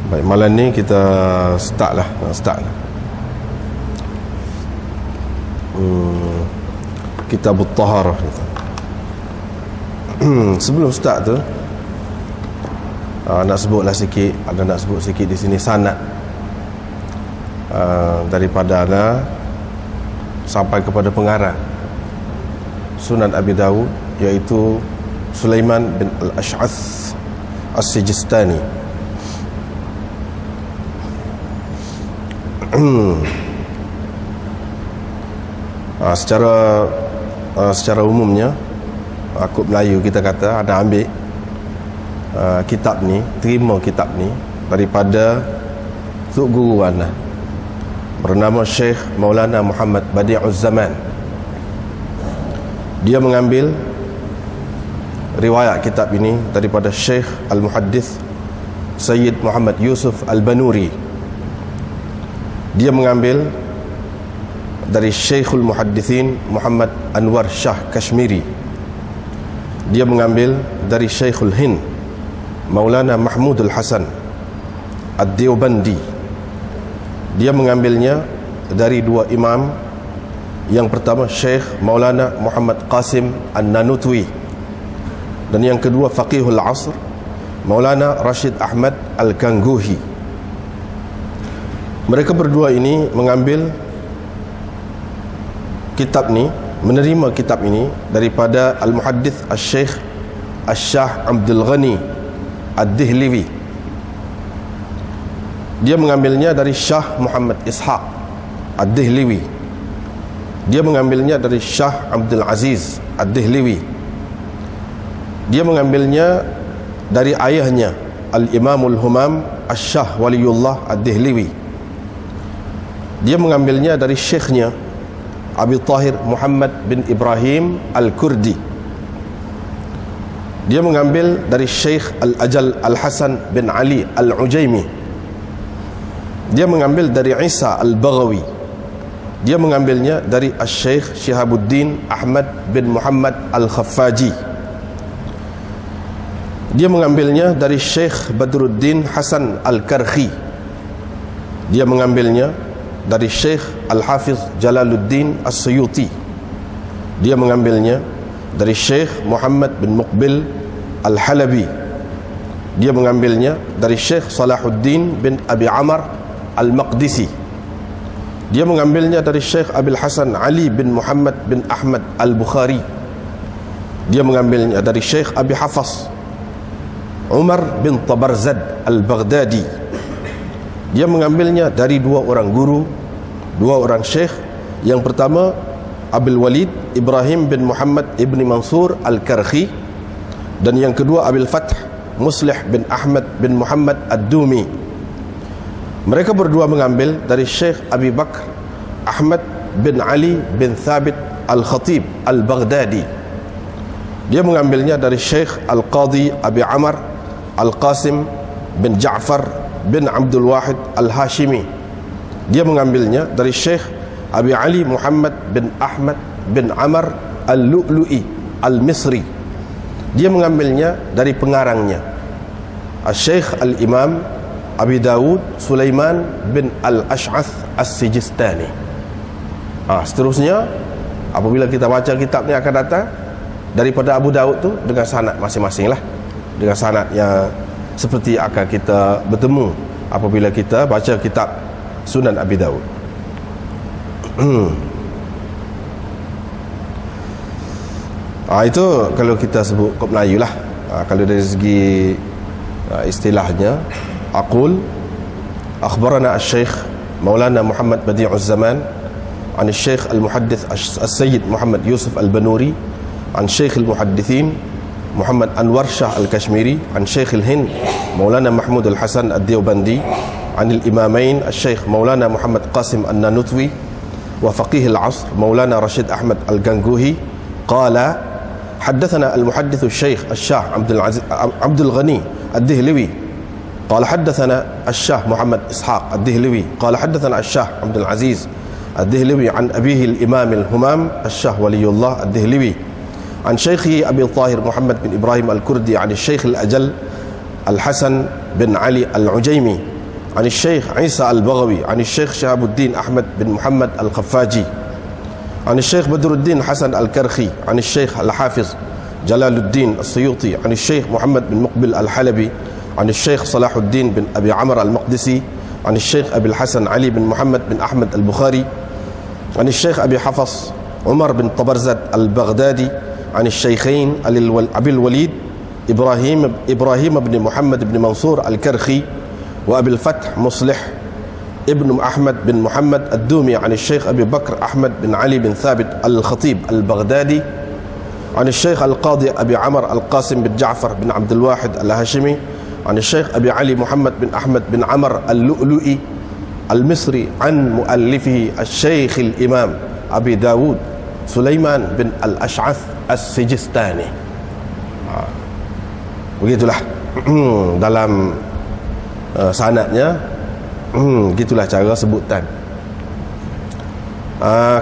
Baik, malam ni kita start lah. Kitab At-Taharah. Sebelum start tu, nak sebutlah sikit, nak sebut sikit di sini sanad daripada sampai kepada pengarang Sunan Abi Dawud, iaitu Sulaiman bin Al-Ash'ath As-Sijistani. Secara umumnya, aku Melayu kita kata, ada ambil kitab ni, terima kitab ni daripada Tuk Guru ana bernama Syekh Maulana Muhammad Badi'uz Zaman. Dia mengambil riwayat kitab ini daripada Syekh Al-Muhaddith Sayyid Muhammad Yusuf Al-Banuri. Dia mengambil dari Syekhul Muhaddithin Muhammad Anwar Shah Kashmiri. Dia mengambil dari Syekhul Hind Maulana Mahmudul Hasan Ad-Deobandi. Dia mengambilnya dari dua imam. Yang pertama Syekh Maulana Muhammad Qasim An-Nanutwi, dan yang kedua Faqihul Asr Maulana Rashid Ahmad Al-Kanguhi. Mereka berdua ini mengambil kitab ni, menerima kitab ini daripada Al-Muhaddith Al-Syekh Al-Shah Abdul Ghani Ad-Dihliwi. Dia mengambilnya dari Shah Muhammad Ishaq Ad-Dihliwi. Dia mengambilnya dari Shah Abdul Aziz Ad-Dihliwi. Dia mengambilnya dari ayahnya Al-Imamul Humam Al-Shah Waliullah Ad-Dihliwi. Dia mengambilnya dari syekhnya Abi Tahir Muhammad bin Ibrahim Al-Kurdi. Dia mengambil dari Syekh Al-Ajal Al-Hasan bin Ali Al-Ujaimi. Dia mengambil dari Isa Al-Baghawi. Dia mengambilnya dari Al-Syekh Syihabuddin Ahmad bin Muhammad Al-Khaffaji. Dia mengambilnya dari Syekh Badruddin Hasan Al-Karhi. Dia mengambilnya dari Syekh Al-Hafiz Jalaluddin As-Suyuti. Dia mengambilnya dari Syekh Muhammad bin Muqbil Al-Halabi. Dia mengambilnya dari Syekh Salahuddin bin Abi Amr Al-Maqdisi. Dia mengambilnya dari Syekh Abil Hasan Ali bin Muhammad bin Ahmad Al-Bukhari. Dia mengambilnya dari Syekh Abi Hafaz Umar bin Tabarzad Al-Baghdadi. Dia mengambilnya dari dua orang guru, dua orang syekh. Yang pertama Abil Walid Ibrahim bin Muhammad ibni Mansur Al-Karhi, dan yang kedua Abil Fath Muslih bin Ahmad bin Muhammad Ad-Dumi. Mereka berdua mengambil dari Syekh Abi Bakr Ahmad bin Ali bin Thabit Al-Khatib Al-Baghdadi. Dia mengambilnya dari Syekh Al-Qadhi Abi Amr Al-Qasim bin Ja'far bin Abdul Wahid Al-Hashimi. Dia mengambilnya dari Syekh Abi Ali Muhammad bin Ahmad bin Amr Al-Lu'lu'i Al-Misri. Dia mengambilnya dari pengarangnya Al-Syekh Al-Imam Abi Dawud Sulaiman bin Al-Ash'ath As-Sijistani. Seterusnya, apabila kita baca kitab ni akan datang daripada Abu Dawud tu dengan sanad masing-masing lah, dengan sanad yang seperti akan kita bertemu apabila kita baca kitab Sunan Abi Dawud. Itu kalau kita sebut kod Melayu lah. Kalau dari segi istilahnya, aqul akhbarana al-Syekh Maulana Muhammad Badi'uz Zaman an al-Syekh al-Muhaddith al-Sayyid Muhammad Yusuf Al-Banuri an Syekh al-Muhaddithin Muhammad Anwar Shah Al-Kashmiri an Syekh al-Hind Maulana Mahmud Al-Hasan Ad-Deobandi an al-Imamain al-Syekh Maulana Muhammad Qasim An-Nanutwi wa Faqih al-Asr Maulana Rashid Ahmad Al-Ganguhi qala حدثنا المحدث الشيخ الشاه عبد الغني الدهلوي قال حدثنا الشاه محمد إسحاق الدهلوي قال حدثنا الشاه عبد العزيز الدهلوي عن أبيه الإمام الهمام الشاه ولي الله الدهلوي عن شيخه أبي الطاهر محمد بن إبراهيم الكردي عن الشيخ الأجل الحسن بن علي العجيمي عن الشيخ عيسى البغوي عن الشيخ شهاب الدين أحمد بن محمد الخفاجي عن الشيخ بدر الدين حسن الكرخي عن الشيخ الحافظ جلال الدين السيوطي عن الشيخ محمد بن مقبل الحلبي عن الشيخ صلاح الدين بن أبي عمر المقدسي عن الشيخ أبي الحسن علي بن محمد بن أحمد البخاري عن الشيخ أبي حفص عمر بن طبرزد البغدادي عن الشيخين أبي الوليد إبراهيم بن محمد بن منصور الكرخي وأبي الفتح مصلح ابن أحمد بن محمد الدومي عن الشيخ أبي بكر أحمد بن علي بن ثابت الخطيب البغدادي عن الشيخ القاضي أبي عمر القاسم بن جعفر بن عبد الواحد الهاشمي عن الشيخ أبي علي محمد بن أحمد بن عمر اللؤلؤي المصري عن مؤلفه الشيخ الإمام أبي داود سليمان بن الأشعث السجستاني. Begitulah dalam sanadnya, gitulah cara sebutan.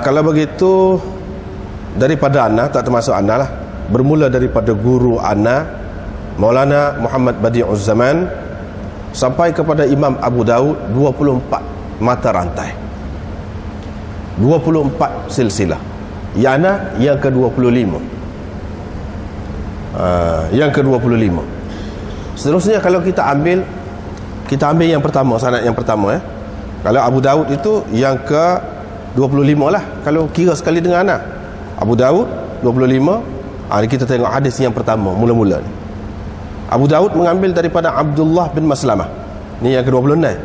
Kalau begitu, daripada ana, tak termasuk ana lah, bermula daripada guru ana Maulana Muhammad Badi'uz Zaman sampai kepada Imam Abu Daud, 24 mata rantai, 24 silsilah. Yana yang ke-25, yang ke-25. Seterusnya kalau kita ambil yang pertama, sanad yang pertama. Kalau Abu Daud itu yang ke-25 lah, kalau kira sekali dengan ana. Abu Daud 25. Kita tengok hadis yang pertama mula-mula ni. Abu Daud mengambil daripada Abdullah bin Maslamah. Ni yang ke-26.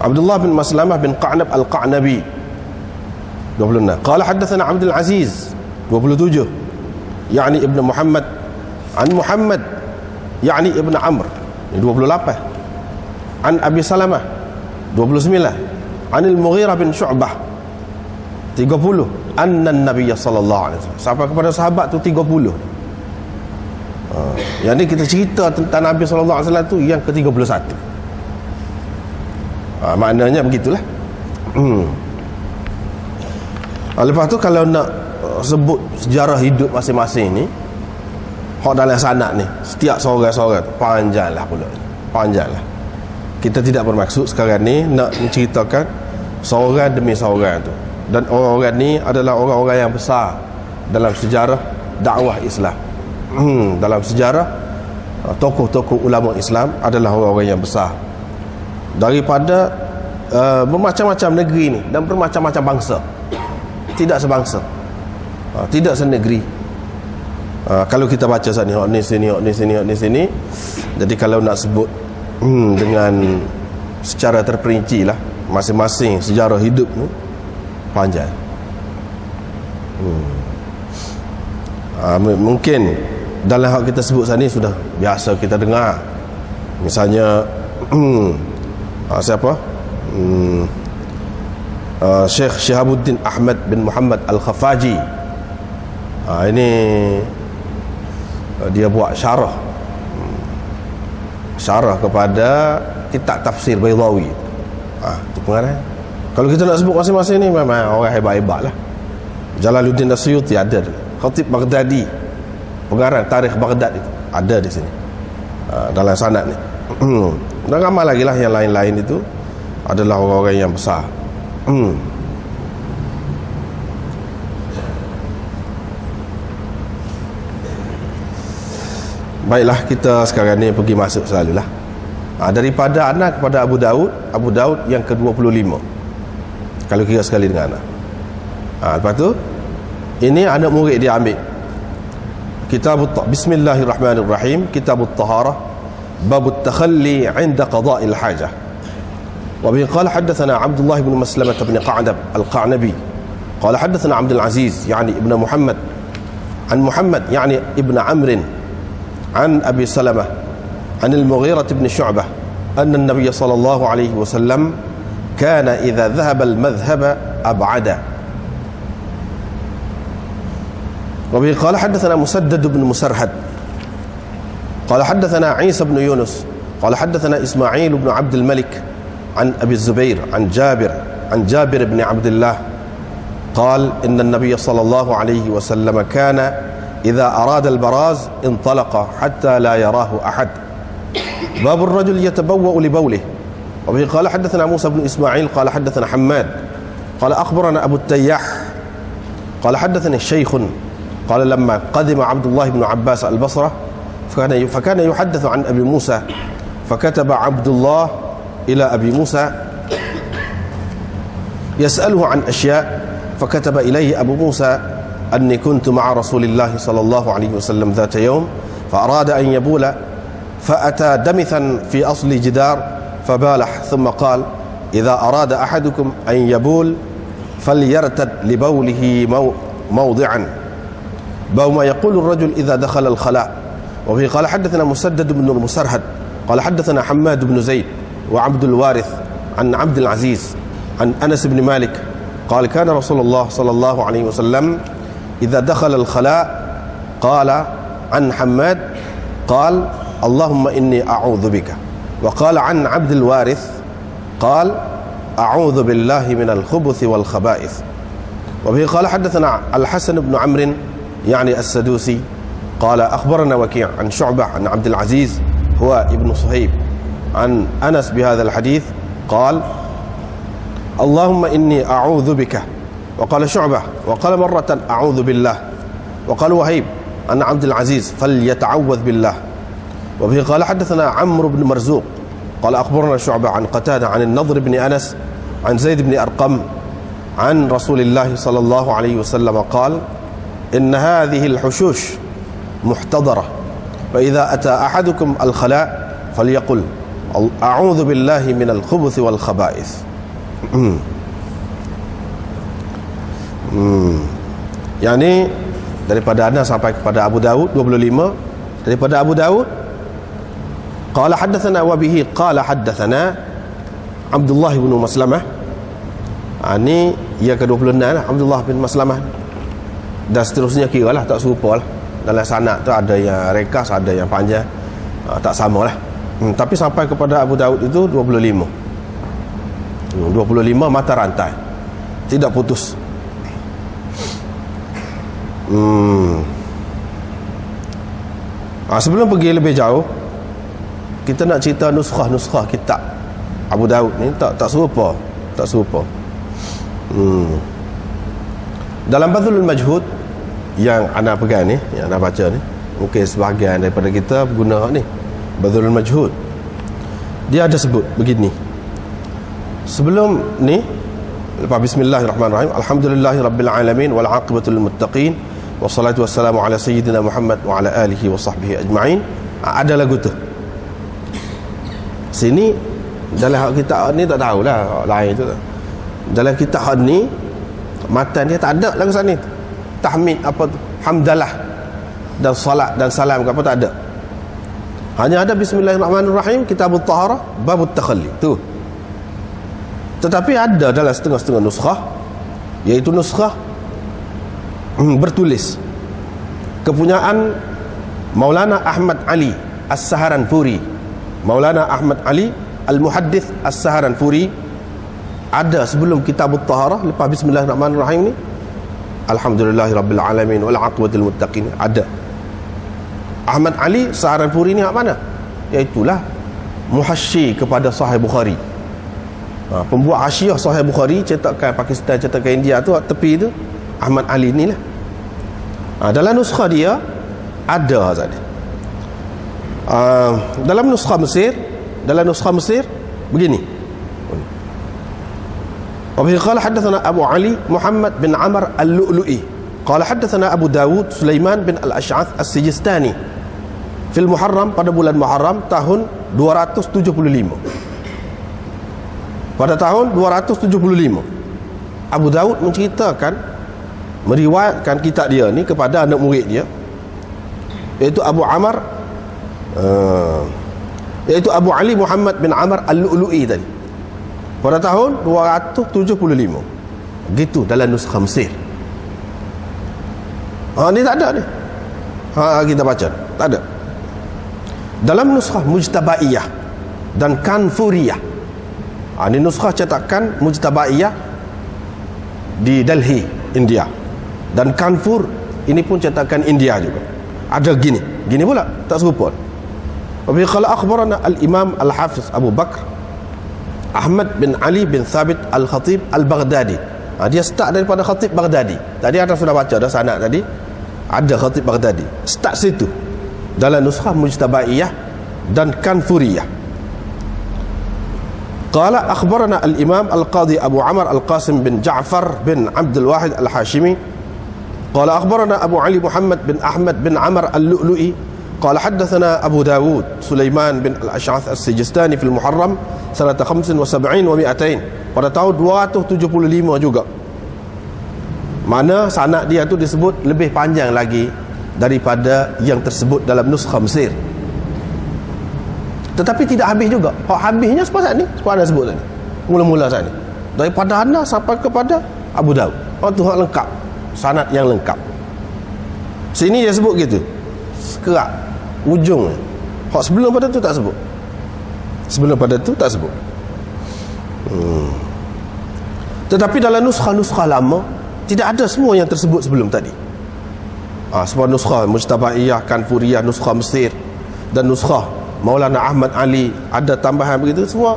Abdullah bin Maslamah bin Qa'nab al-Qa'nabi 26. Qala haddatsana Abdul Aziz 27, yakni Ibn Muhammad an Muhammad yakni Ibn Amr 28. An Abi Salamah 29. Anil Mughirah bin Syu'bah 30. Anna Nabiy sallallahu alaihi wasallam, sampai kepada sahabat tu 30. Yang ni kita cerita tentang Nabi sallallahu alaihi wasallam tu yang ke-31. Maknanya begitulah. Lepas tu kalau nak sebut sejarah hidup masing-masing ni, hak dalam sanad ni, setiap seorang-seorang panjanglah pula. Panjanglah. Kita tidak bermaksud sekarang ni nak menceritakan seorang demi seorang tu. Dan orang-orang ni adalah orang-orang yang besar dalam sejarah dakwah Islam. Dalam sejarah tokoh-tokoh ulama Islam adalah orang-orang yang besar daripada bermacam-macam negeri ni dan bermacam-macam bangsa. Tidak sebangsa, tidak senegeri. Kalau kita baca sini, ni sini, ni sini, ni sini. Jadi kalau nak sebut dengan secara terperinci lah masing-masing sejarah hidup ni panjang. Mungkin dalam hal kita sebut sini sudah biasa kita dengar. Misalnya siapa? Syekh Syihabuddin Ahmad bin Muhammad Al-Khafaji. Ini dia buat syarah kepada kitab tafsir Baydawi. Itu pengarang. Kalau kita nak sebut masing-masing ni memang orang hebat-hebat lah. Jalaluddin As-Suyuti ada, Khatib Baghdadi, pengarang Tarikh Baghdad itu ada di sini dalam sanad ni. Dan ramai lagi lah yang lain-lain itu adalah orang-orang yang besar. Baiklah, kita sekarang ni pergi masuk selalulah. Daripada anak kepada Abu Daud yang ke-25 kalau kira sekali dengan anak. Lepas tu ini anak murid dia ambil Bismillahirrahmanirrahim, Kitabut Taharah, Babut Takhalli 'inda qada'il hajah. وبه قال حدثنا عبد الله بن مسلمة بن قعنب القعنبي قال حدثنا عبد العزيز يعني ابن محمد عن محمد يعني ابن عمرو عن أبي سلمة عن المغيرة بن شعبة أن النبي صلى الله عليه وسلم كان إذا ذهب المذهب أبعد. وبه قال حدثنا مسدد بن مسرهد قال حدثنا عيسى بن يونس قال حدثنا إسماعيل بن عبد الملك عن أبي الزبير عن جابر بن عبد الله قال إن النبي صلى الله عليه وسلم كان إذا أراد البراز انطلق حتى لا يراه أحد. باب الرجل يتبوأ لبوله. وبه قال حدثنا موسى بن إسماعيل قال حدثنا حماد قال أخبرنا أبو التياح قال حدثني الشيخ قال لما قدم عبد الله بن عباس البصرة فكان يحدث عن أبي موسى فكتب عبد الله إلى أبي موسى يسأله عن أشياء فكتب إليه أبو موسى أني كنت مع رسول الله صلى الله عليه وسلم ذات يوم فأراد أن يبول فأتى دمثا في أصل جدار فبالح ثم قال إذا أراد أحدكم أن يبول فليرتد لبوله موضعا باب ما يقول الرجل إذا دخل الخلاء. وفي قال حدثنا مسدد بن المسرهد قال حدثنا حماد بن زيد وعبد الوارث عن عبد العزيز عن أنس بن مالك قال كان رسول الله صلى الله عليه وسلم إذا دخل الخلاء قال عن حماد قال اللهم إني أعوذ بك. وقال عن عبد الوارث قال أعوذ بالله من الخبث والخبائث. وبه قال حدثنا الحسن بن عمرو يعني السدوسي قال أخبرنا وكيع عن شعبة عن عبد العزيز هو ابن صهيب عن أنس بهذا الحديث قال اللهم إني أعوذ بك. وقال شعبة وقال مرة أعوذ بالله. وقال وهيب عن عبد العزيز فليتعوذ بالله. وبه قال حدثنا عمرو بن مرزوق قال أخبرنا شعبة عن قتادة عن النضر بن أنس عن زيد بن أرقم عن رسول الله صلى الله عليه وسلم قال إن هذه الحشوش محتضرة فإذا أتى أحدكم الخلاء فليقل أعوذ بالله من الخبث والخبائث. Yani daripada Anas sampai kepada Abu Daud 25. Daripada Abu Daud qala haddatsana wa bihi qala haddatsana Abdullah bin Maslamah. Ini ia ke-26 lah, Abdullah bin Maslamah. Dan seterusnya kira lah, tak serupa lah. Dalam sanad tu ada yang rekas, ada yang panjang, tak sama lah. Tapi sampai kepada Abu Daud itu 25 mata rantai, tidak putus. Sebelum pergi lebih jauh, kita nak cerita nuskhah kitab Abu Daud ni tak serupa. Dalam Badlul Majhud yang anda pegang ni, yang anda baca ni, mungkin sebahagian daripada kita guna ni Badlul Majhud, dia ada sebut begini sebelum ni, lepas bismillahirrahmanirrahim, alhamdulillahirabbil alamin wal aqibatu lil muttaqin wassalatu wassalamu ala sayyidina Muhammad wa ala alihi wa sahbihi ajma'in. Ada lagu tu sini. Dalam kitab ni tak tahulah lain tu. Dalam kitab ni matan dia tak ada lagu sana tu. Tahmid apa tu, hamdalah dan salat dan salam ke apa, tak ada. Hanya ada bismillahirrahmanirrahim, kitabut taharah, babut takhalli tu. Tetapi ada dalam setengah-setengah nuskhah, iaitu nuskhah bertulis kepunyaan Maulana Ahmad Ali As-Saharanfuri, Maulana Ahmad Ali Al-Muhaddith As-Saharanfuri. Ada sebelum kitabut taharah, lepas bismillahirrahmanirrahim ni alhamdulillahirabbil alamin wal aqibatul muttaqin. Ada Ahmad Ali Saharanfuri ni hak mana? Iaitulah muhasyi kepada Sahih Bukhari. Pembuat hasyiah Sahih Bukhari, cetakan Pakistan, cetakan India tu, tepi tu Ahmad Ali ni lah. Dalam nuskha dia ada tadi. Dalam nuskha Mesir begini. Wabihi qala haddatsana Abu Ali Muhammad bin Amr Al-Lu'lu'i qala haddatsana Abu Dawud Sulaiman bin Al-Ash'ath As-Sijistani fil Muharram, pada bulan Muharram tahun 275. Pada tahun 275 Abu Daud menceritakan, meriwayatkan kitab dia ni kepada anak murid dia, iaitu Abu Ali Muhammad bin Amr Al-Lu'lu'i tadi, pada tahun 275. Gitu dalam nuskha Mesir. Ni tak ada ni. Kita baca tak ada. Dalam nuskhah Mujtabaiyah dan Kanfuriyah, ini nuskhah cetakan Mujtabaiyah di Delhi, India, dan Kanfur ini pun cetakan India juga. Ada gini pula, tak serupa. Wa qala akhbarana al-Imam al-Hafiz Abu Bakr Ahmad bin Ali bin Thabit al-Khatib al-Baghdadi. Dia start daripada Khatib Baghdadi. Tadi anda sudah baca dah sanad tadi. Ada Khatib Baghdadi. Start situ. Dalam nuskhah Mujtabaiyah dan Kanfuriyah. Qala akhbarana al-Imam al-Qadi Abu Amr al-Qasim bin Ja'far bin Abdul Wahid al-Hashimi. Qala akhbarana Abu Ali Muhammad bin Ahmad bin Amr al-Lu'lu'i. Qala haddathana Abu Dawud Sulaiman bin al-Ash'ath as-Sijistani fil Muharram sanata 75 wa 200, pada tahun 275 juga. Mana sanad dia tu disebut lebih panjang lagi daripada yang tersebut dalam nuskhah Mesir. Tetapi tidak habis juga. Habisnya seperti ni, seperti anda sebut tadi. Mula-mula saat ni. Daripada anda sampai kepada Abu Dawud. Tu hak lengkap. Sanad yang lengkap. Sini dia sebut gitu. Sekerak ujung. Hak sebelum pada tu tak sebut. Sebelum pada tu tak sebut. Tetapi dalam nuskhah-nuskhah lama tidak ada semua yang tersebut sebelum tadi. Semua nuskhah Mujtabaiyah, Kanfuriyah, nuskhah Mesir dan nuskhah Maulana Ahmad Ali ada tambahan begitu, semua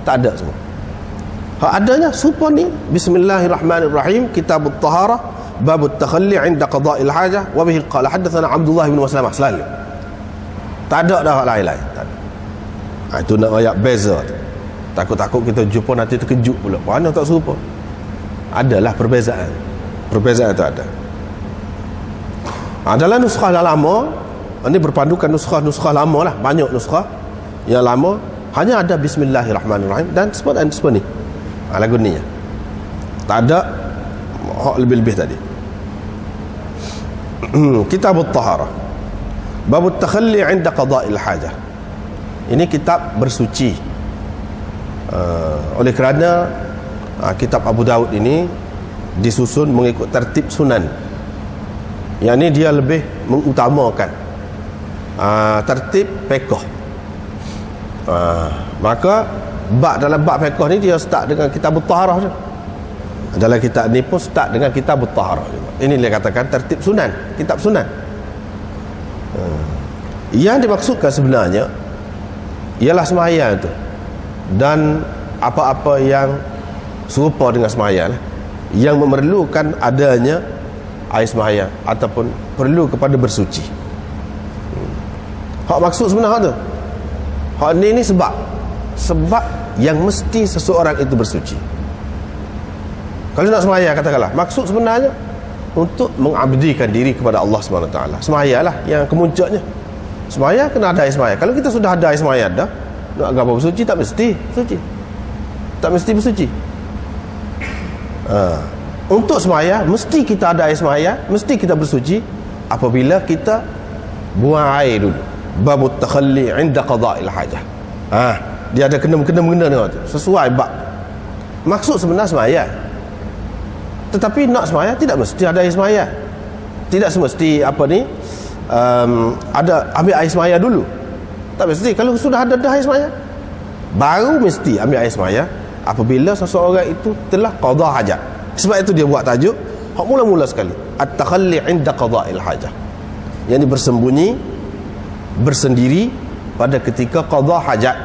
tak ada semua. Adanya serupa ni, Bismillahirrahmanirrahim, Kitabut Taharah, Babut Takhalli 'inda qada'il hajah, wa bihi qala hadatsana Abdullah bin Maslamah, selalu. Tak ada dah lain-lain. Itu nak ayat beza. Takut-takut kita jumpa nanti terkejut pula. Mana tak serupa? Adalah perbezaan. Perbezaan itu ada. Dalam nuskhah lama, ini berpandukan nuskhah lama lah, banyak nuskhah yang lama hanya ada Bismillahirrahmanirrahim dan seperti ni. Lagu ni ya. Tak ada hak lebih-lebih tadi. Kitabut Taharah, Babut Takhalli 'inda qada'il hajah. Ini kitab bersuci. Oleh kerana kitab Abu Daud ini disusun mengikut tertib sunan. Yang ni dia lebih mengutamakan tertib fiqh. Maka dalam bab fiqh ni dia start dengan Kitabut Taharah je. Dalam kitab ni pun start dengan Kitabut Taharah juga. Ini dia katakan tertib sunan, kitab sunan. Yang dimaksudkan sebenarnya ialah sembahyang itu dan apa-apa yang serupa dengan sembahyang yang memerlukan adanya air sembahyang ataupun perlu kepada bersuci. Hak maksud sebenarnya tu. Hak ni sebab yang mesti seseorang itu bersuci. Kalau nak sembahyang katakanlah, maksud sebenarnya untuk mengabdikan diri kepada Allah SWT. Sembahyanglah yang kemuncaknya. Sembahyang kena ada air sembahyang. Kalau kita sudah ada air sembahyang dah, nak apa bersuci tak mesti bersuci. Tak mesti bersuci. Untuk sembahyang mesti kita ada air sembahyang, mesti kita bersuci apabila kita buang air dulu. Babut takhalli 'inda qada'il hajah. Dia ada kena dengan tu. Sesuai bab. Maksud sebenar sembahyang. Tetapi nak sembahyang tidak mesti ada air sembahyang. Tidak semesti ada ambil air sembahyang dulu. Tak mesti. Kalau sudah ada dah air sembahyang, baru mesti ambil air sembahyang apabila seseorang itu telah qada hajat. Sebab itu dia buat tajuk hak mula-mula sekali, at-takhalli 'inda qada'il hajah. Yang bersembunyi, bersendiri pada ketika qada hajat.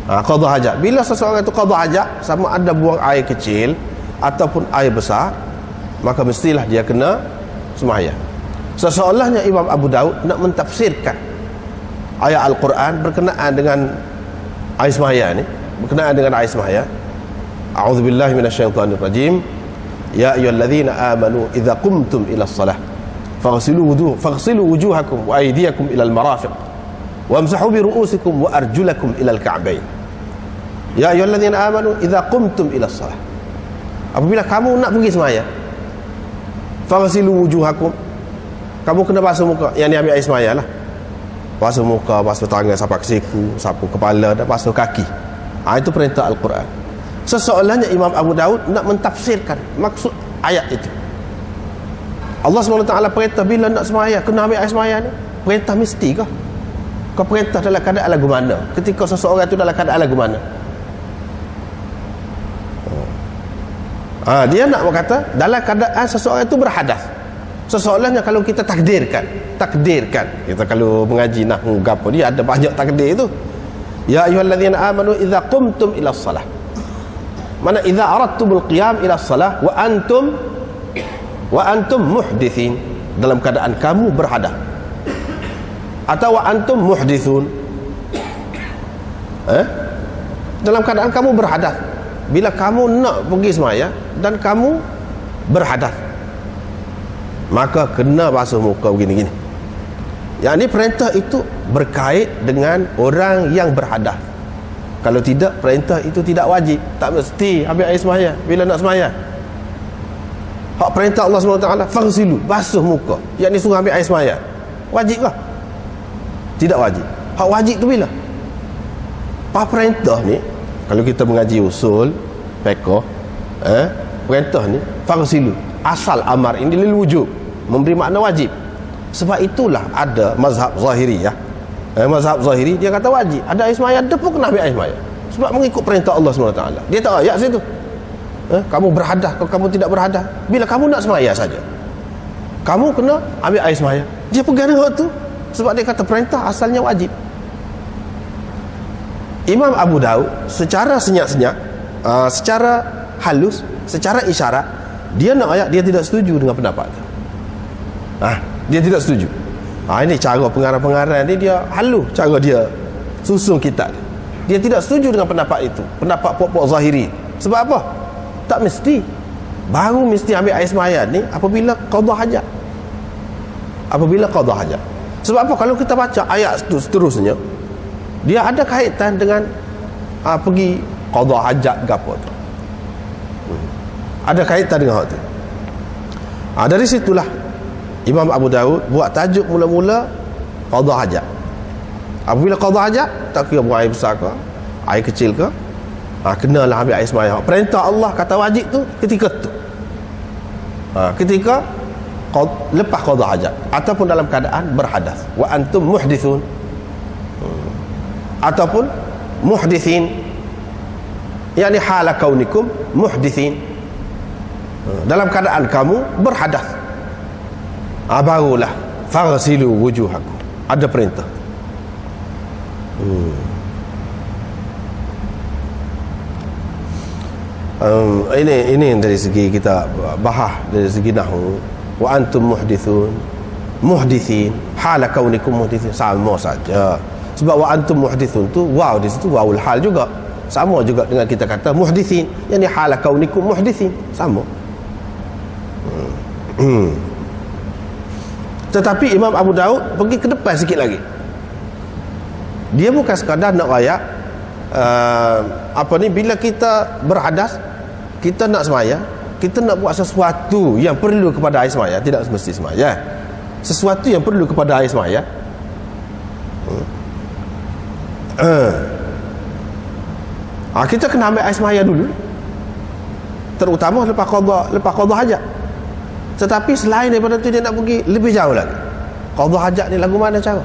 Qada hajat. Bila seseorang itu qada hajat, sama ada buang air kecil ataupun air besar, maka mestilah dia kena sembahyang. Seolah-olahnya Imam Abu Daud nak mentafsirkan ayat Al-Quran berkenaan dengan air sembahyang ni, berkenaan dengan air sembahyang. A'udzubillahi minasyaitonir rajim. Ya ayyuhalladzina amanu idza qumtum ilas salah faghsilu wujuhakum wa aydiyakum ilal marafiq wamsahu bi ru'usikum wa arjulakum ilal ka'bayn. Ya ayyuhalladzina amanu idza qumtum ilas salah. Apabila kamu nak pergi sembahyang, faghsilu wujuhakum, kamu kena basuh muka. Yang ni ambil air sembahyang lah. Basuh muka, basuh tangan, sapu siku, sapu kepala dan basuh kaki. Itu perintah Al-Quran. Seolah-olahnya Imam Abu Daud nak mentafsirkan maksud ayat itu. Allah SWT perintah bila nak sembahyang kena ambil air sembahyang ni. Perintah mesti kah? Kau perintah dalam keadaan lagu mana? Ketika seseorang itu dalam keadaan lagu mana? Dia nak berkata dalam keadaan seseorang itu berhadas. Sesoalnya kalau kita takdirkan, kita kalau mengaji nahwu gapo dia ada banyak takdir itu. Ya ayyuhallazina amanu idza qumtum ila shalah. Mana idza aradtumul qiyam ila shalah wa antum muhditsin, dalam keadaan kamu berhadas. Atau wa antum muhditsun. Dalam keadaan kamu berhadas. Bila kamu nak pergi semaya dan kamu berhadas, maka kena basuh muka begini-gini. Yang ini perintah itu berkait dengan orang yang berhadas. Kalau tidak, perintah itu tidak wajib. Tak mesti ambil air semaya bila nak semaya. Hak perintah Allah SWT, faghsilu, basuh muka. Yang ini suruh ambil air semaya. Wajib kah? Tidak wajib. Hak wajib tu bila? Apa perintah ni? Kalau kita mengaji usul fiqh, perintah ni faghsilu, asal amar ini lil wujub, memberi makna wajib. Sebab itulah ada mazhab zahiri ya. Mazhab zahiri dia kata wajib. Ada air semaya, dia pun kena ambil air semaya. Sebab mengikut perintah Allah SWT. Dia tak ayat situ. Kamu berhadas, kalau kamu tidak berhadas, bila kamu nak semaya saja, kamu kena ambil air semaya. Dia pegang dengan tu. Sebab dia kata perintah asalnya wajib. Imam Abu Daud secara senyap-senyap, secara halus, secara isyarat, dia nak ayat, dia tidak setuju dengan pendapat itu. Dia tidak setuju. Ini cara pengarang-pengarang ni, dia halus cara dia susun kitab. Dia tidak setuju dengan pendapat itu, pendapat pokok zahiri. Sebab apa? Tak mesti. Baru mesti ambil air sembahyang ni apabila qada hajat. Apabila qada hajat. Sebab apa? Kalau kita baca ayat seterusnya, dia ada kaitan dengan pergi qada hajat ke apa tu. Ada kaitan dengan hal tu. Dari situlah Imam Abu Daud buat tajuk mula-mula qada hajat. Apabila qada hajat, tak kira buang air besar ke, air kecil ke, kenalah ambil air sembahyang. Perintah Allah kata wajib tu ketika tu. Ketika lepas qada hajat ataupun dalam keadaan berhadas. Wa antum muhdithun. Ataupun muhdithin, yakni hala kaunikum muhdithin, dalam keadaan kamu berhadas. Barulah faghsilu wujuhakum, ada perintah. Ini dari segi kita bahas, dari segi nahwu. Wa antum muhdithin hala kaunikum muhdithin, sama saja. Sebab wa antum muhdithun tu waw di situ wawul hal juga. Sama juga dengan kita kata muhdithin, yakni hala kaunikum muhdithin, sama. Tetapi Imam Abu Daud pergi ke depan sikit lagi. Dia bukan sekadar nak rayak bila kita berhadas, kita nak semaya, kita nak buat sesuatu yang perlu kepada air semaya, tidak semesti semaya. Sesuatu yang perlu kepada air semaya, kita kena ambil air semaya dulu, terutama lepas qada hajat. Tetapi selain daripada itu, dia nak pergi lebih jauh lagi. Qada hajat ni lagu mana cara?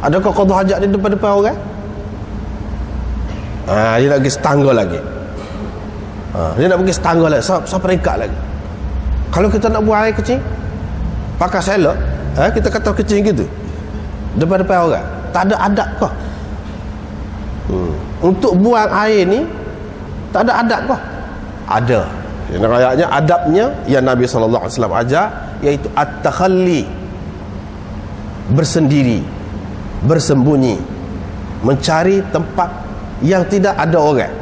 Adakah qada hajat ni depan-depan orang? Dia nak pergi setangga lagi. Dia nak pergi setangga lagi, seperingkat lagi. Kalau kita nak buang air kecil, pakai selok, kita kata kecil gitu, depan-depan orang, tak ada adab kah? Untuk buang air ni tak ada adab kah? Ada. Yang ayatnya adabnya yang Nabi SAW ajar, iaitu at-takhalli, bersendiri, bersembunyi, mencari tempat yang tidak ada orang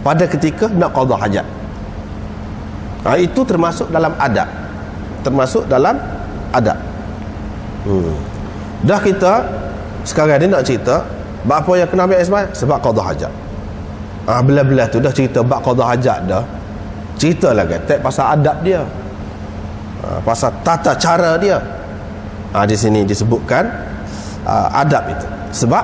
pada ketika nak qada hajat. Itu termasuk dalam adab. Dah kita sekarang ni nak cerita apa yang kena ambil isbah sebab qada hajat. Belah-belah tu dah cerita bab qada hajat dah. Cerita lagi pasal adab dia, pasal tata cara dia. Di sini disebutkan adab itu. Sebab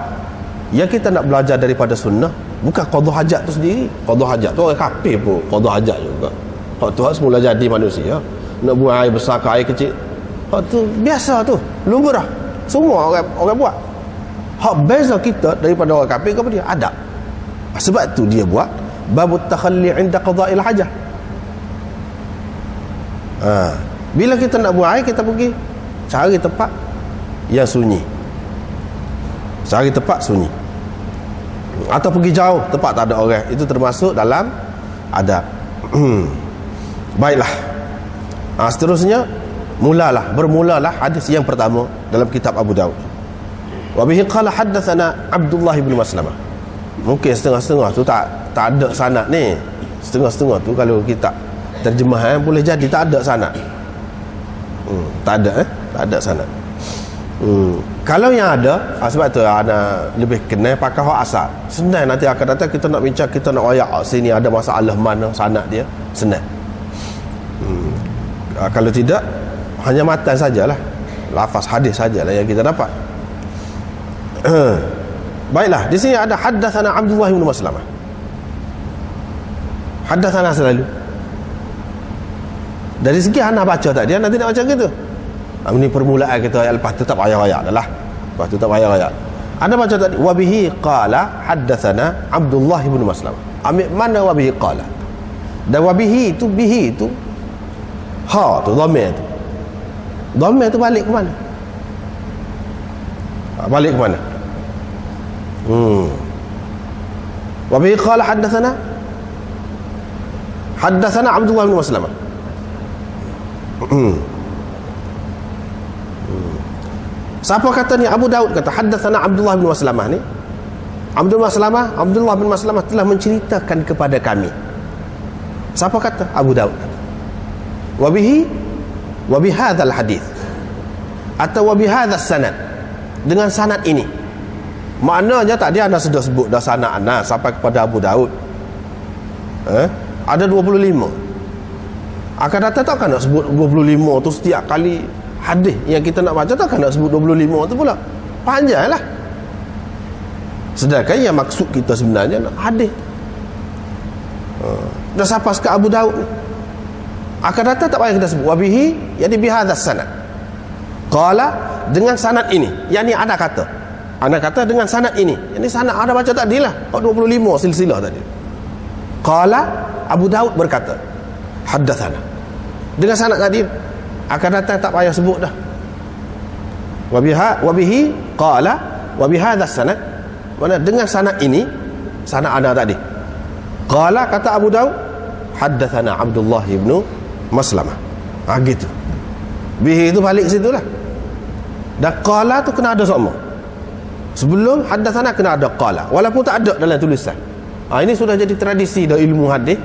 yang kita nak belajar daripada sunnah bukan qada hajat tu sendiri. Qada hajat tu orang kafir pun qada hajat juga. Hak tu hak semula jadi manusia. Nak buang air besar ke air kecil, hak tu biasa tu, lumrah. Semua orang buat. Hak beza kita daripada orang kafir apa dia? Adab. Sebab tu dia buat babut takhalli 'inda qada'il hajah. Bila kita nak buang air, kita pergi cari tempat yang sunyi. Cari tempat sunyi. Atau pergi jauh tempat tak ada orang. Itu termasuk dalam adab. Baiklah. Seterusnya bermulalah hadis yang pertama dalam kitab Abu Daud. Wa bihi qala haddatsana Abdullah bin Maslamah. Mungkin setengah-setengah tu tak ada sanad ni. Setengah-setengah tu kalau kita terjemahan boleh jadi tak ada sanad. Tak ada sanad. Kalau yang ada, sebab tu ana lebih kenal pakai hak asal. Senang nanti akan datang kita nak bincang, kita nak wayak sini ada masalah mana sanad dia, senang. Kalau tidak hanya matan sajalah, lafaz hadis sajalah yang kita dapat. Baiklah, di sini ada haddatsana Abdullah bin Maslamah. Haddatsana selalu. Dari segi anak baca tadi, nanti nak macam gitu. Ini permulaan kita ayat lepas tu tak payah ayat dah lah. Lepas tu tak payah ayat. Anda baca tadi wa bihi qala haddatsana Abdullah bin Maslamah. Ambil mana wa bihi qala? Dan wa bihi tu ha tu dhamir tu. Dhamir tu balik ke mana? Balik ke mana? Wa bihi qala haddatsana Abdullah bin Maslamah. Siapa kata ni? Abu Daud kata haddatsana Abdullah bin Maslamah ni. Abdullah bin Maslamah telah menceritakan kepada kami. Siapa kata? Abu Daud kata. Wa bihadzal hadis atau wa bihadzal sanad, dengan sanad ini. Maknanya tadi anda sudah sebut dah sanad anda sampai kepada Abu Daud. Ada 25. Akan datang takkan nak sebut 25 tu setiap kali hadis yang kita nak baca, takkan nak sebut 25 tu pula. Panjanglah. Sedangkan yang maksud kita sebenarnya nak hadis. Dah sampai ke Abu Daud ni. Akan datang tak payah kita sebut wabihi, yani bihadzas sanad. Qala, dengan sanad ini. Yani ada kata dengan sanad ini. Yani sanad ada baca tadi lah. 25 silsilah tadi. Qala, Abu Daud berkata, haddatsana. Dengan sanad tadi akan datang tak payah sebut dah. Wabihi qala wa bihadzal sanad. Mana dengan sanad ini, sanad ana tadi. Qala, kata Abu Daud, haddatsana Abdullah bin Maslamah. Gitu. Bihi itu balik situlah. Dan qala tu kena ada sama. Sebelum haddatsana kena ada qala, walaupun tak ada dalam tulisan. Ini sudah jadi tradisi dalam ilmu hadis,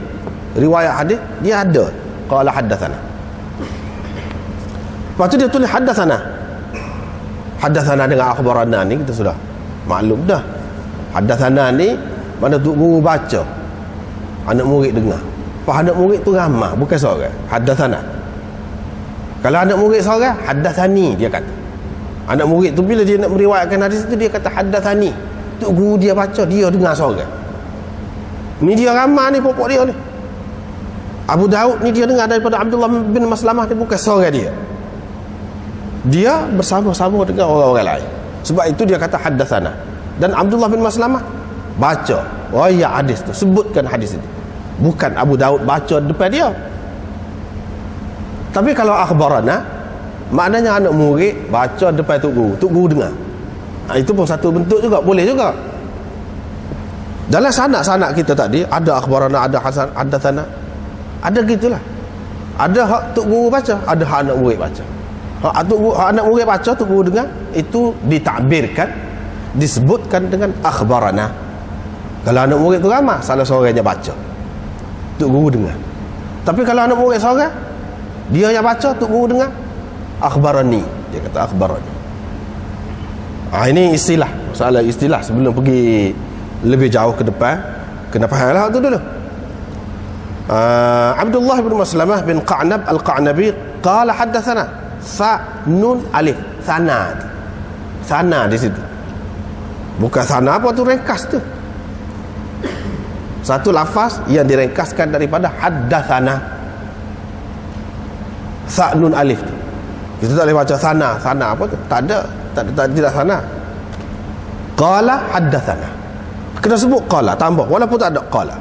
riwayat hadis, dia ada qala haddatsana. Lepas tu dia tulis haddatsana. Haddatsana dengan akhbarana ni kita sudah maklum dah. Haddatsana ni mana tu guru baca, anak murid dengar. Pak anak murid tu ramah, bukan seorang. Haddatsana. Kalau anak murid seorang, haddatsani dia kata. Anak murid tu bila dia nak meriwayatkan hadis tu, dia kata haddatsani. Tu guru dia baca, dia dengar seorang. Ni dia ramah ni pokok dia ni. Abu Daud ni dia dengar daripada Abdullah bin Maslamah ni, bukan seorang dia. Dia bersama-sama dengan orang-orang lain. Sebab itu dia kata haddatsana. Dan Abdullah bin Maslamah baca riwayat hadis tu, sebutkan hadis itu. Bukan Abu Daud baca depan dia. Tapi kalau akhbarana, maknanya anak murid baca depan tok guru dengar. Itu pun satu bentuk juga, boleh juga. Dalam sanad-sanad kita tadi ada akhbarana, ada hasan, ada haddatsana. Ada gitulah. Ada hak tok guru baca, ada hak anak murid baca. Hak anak murid baca, tok guru dengar, itu ditakbirkan, disebutkan dengan akhbarana. Kalau anak murid tu ramai, salah seorangnya baca, tok guru dengar. Tapi kalau anak murid seorang, dia yang baca, tok guru dengar, akhbarani, dia kata akhbarani. Ini istilah, masalah istilah. Sebelum pergi lebih jauh ke depan, kena fahamlah tu dulu. Abdullah bin Maslamah bin Qa'nab al-Qa'nabi qala haddatsana nun alif, sana di situ, bukan sana apa tu, ringkas tu, satu lafaz yang direngkaskan daripada haddatsana. Nun alif tu kita tak boleh baca sana apa tu, tak ada. tidak sana. Qala haddatsana. Kena sebut qala, tambah walaupun tak ada qala.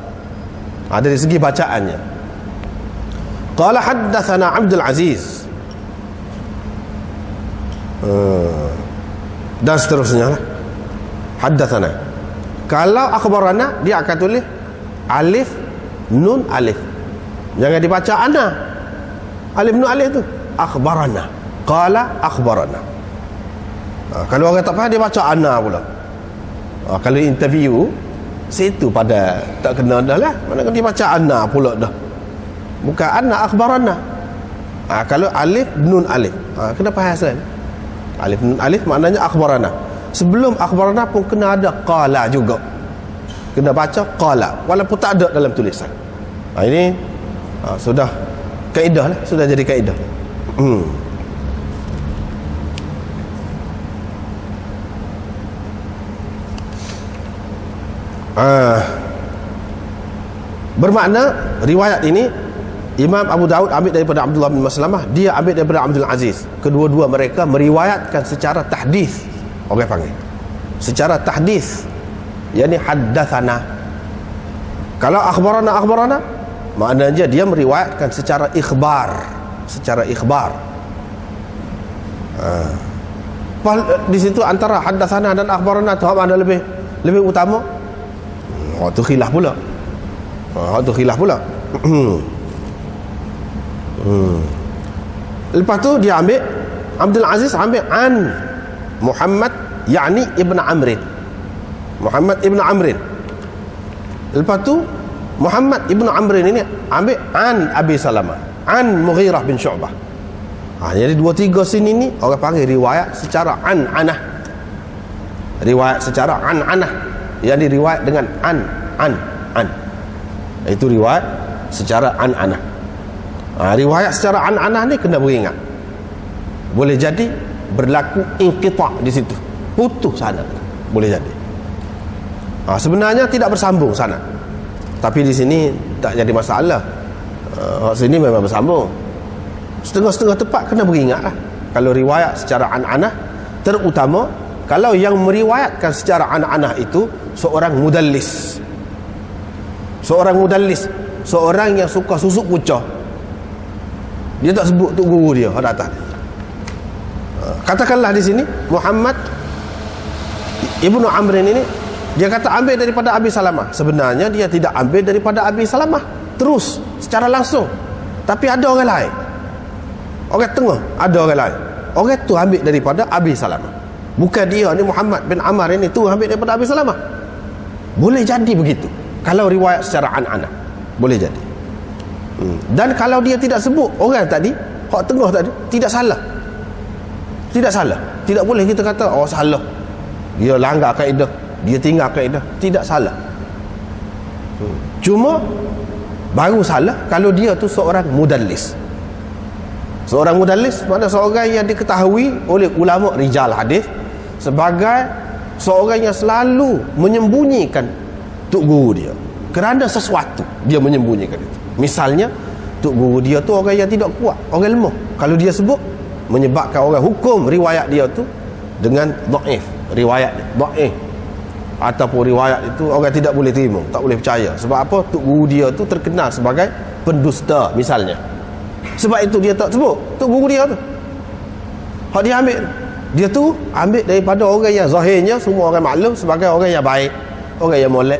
Dari segi bacaannya. Qala haddatsana Abdul Aziz. Dan seterusnya lah. Haddatsana. Kalau akhbarana, dia akan tulis alif nun alif. Jangan dibaca ana. Alif nun alif tu akhbarana. Qala akhbarana. Kalau orang tak faham, dia baca ana pula. Kalau interview situ pada tak kena dah lah. Mana dia baca ana pula dah. Bukan ana akhbarana. Kalau alif nun alif, kena faham asal. Alif nun alif maknanya akhbarana. Sebelum akhbarana pun kena ada qala juga. Kena baca qala walaupun tak ada dalam tulisan. Ini sudah kaedah lah, sudah jadi kaedah. Bermakna riwayat ini Imam Abu Daud ambil daripada Abdullah bin Maslamah, dia ambil daripada Abdul Aziz. Kedua-dua mereka meriwayatkan secara tahdits. Orang panggil secara tahdits, yakni haddatsana. Kalau akhbarana maknanya dia meriwayatkan secara ikhbar, di situ antara haddatsana dan akhbarana tu mana lebih utama? Tu khilaf pula. Lepas tu dia ambil Abdul Aziz ambil an Muhammad yakni Ibn Amrin. Muhammad Ibn Amrin. Lepas tu Muhammad Ibn Amrin ini ambil an Abi Salamah, an Mughirah bin Syu'bah. Jadi 2-3 sini ni orang panggil riwayat secara an-anah. Riwayat secara an-anah, yang diriwayat dengan an. Itu riwayat secara an-anah. Riwayat secara an-anah ni kena beringat. Boleh jadi berlaku inqita' di situ, putus sanad. Boleh jadi. Sebenarnya tidak bersambung sanad. Tapi di sini tak jadi masalah. Sini memang bersambung. Setengah-setengah tempat kena beringat lah. Kalau riwayat secara an-anah, terutama kalau yang meriwayatkan secara an-anah itu seorang mudallis. Seorang yang suka susuk kucah. Dia tak sebut tu guru dia kat atas. Katakanlah di sini Muhammad Ibnu Amrin ini dia kata ambil daripada Abi Salamah. Sebenarnya dia tidak ambil daripada Abi Salamah terus secara langsung, tapi ada orang lain, orang tengah, ada orang lain. Orang tu ambil daripada Abi Salamah. Bukan dia ni Muhammad bin Amr ini tu ambil daripada Abi Salamah. Boleh jadi begitu kalau riwayat secara an-anah. Boleh jadi. Dan kalau dia tidak sebut orang tadi, hak tengah tadi, tidak salah. Tidak boleh kita kata salah, dia langgar kaedah, dia tinggal kaedah. Tidak salah. Cuma baru salah kalau dia tu seorang mudallis. Seorang mudallis maknanya seorang yang diketahui oleh ulama rijal hadis sebagai seorang yang selalu menyembunyikan tok guru dia. Kerana sesuatu dia menyembunyikan itu. Misalnya tok guru dia tu orang yang tidak kuat, orang lemah. Kalau dia sebut, menyebabkan orang hukum riwayat dia tu dengan dhaif, riwayat dhaif, ataupun riwayat itu orang tidak boleh terima, tak boleh percaya. Sebab apa? Tok guru dia tu terkenal sebagai pendusta misalnya. Sebab itu dia tak sebut tok guru dia tu. Hak dia ambil, dia tu ambil daripada orang yang zahirnya semua orang maklum sebagai orang yang baik, orang yang molek.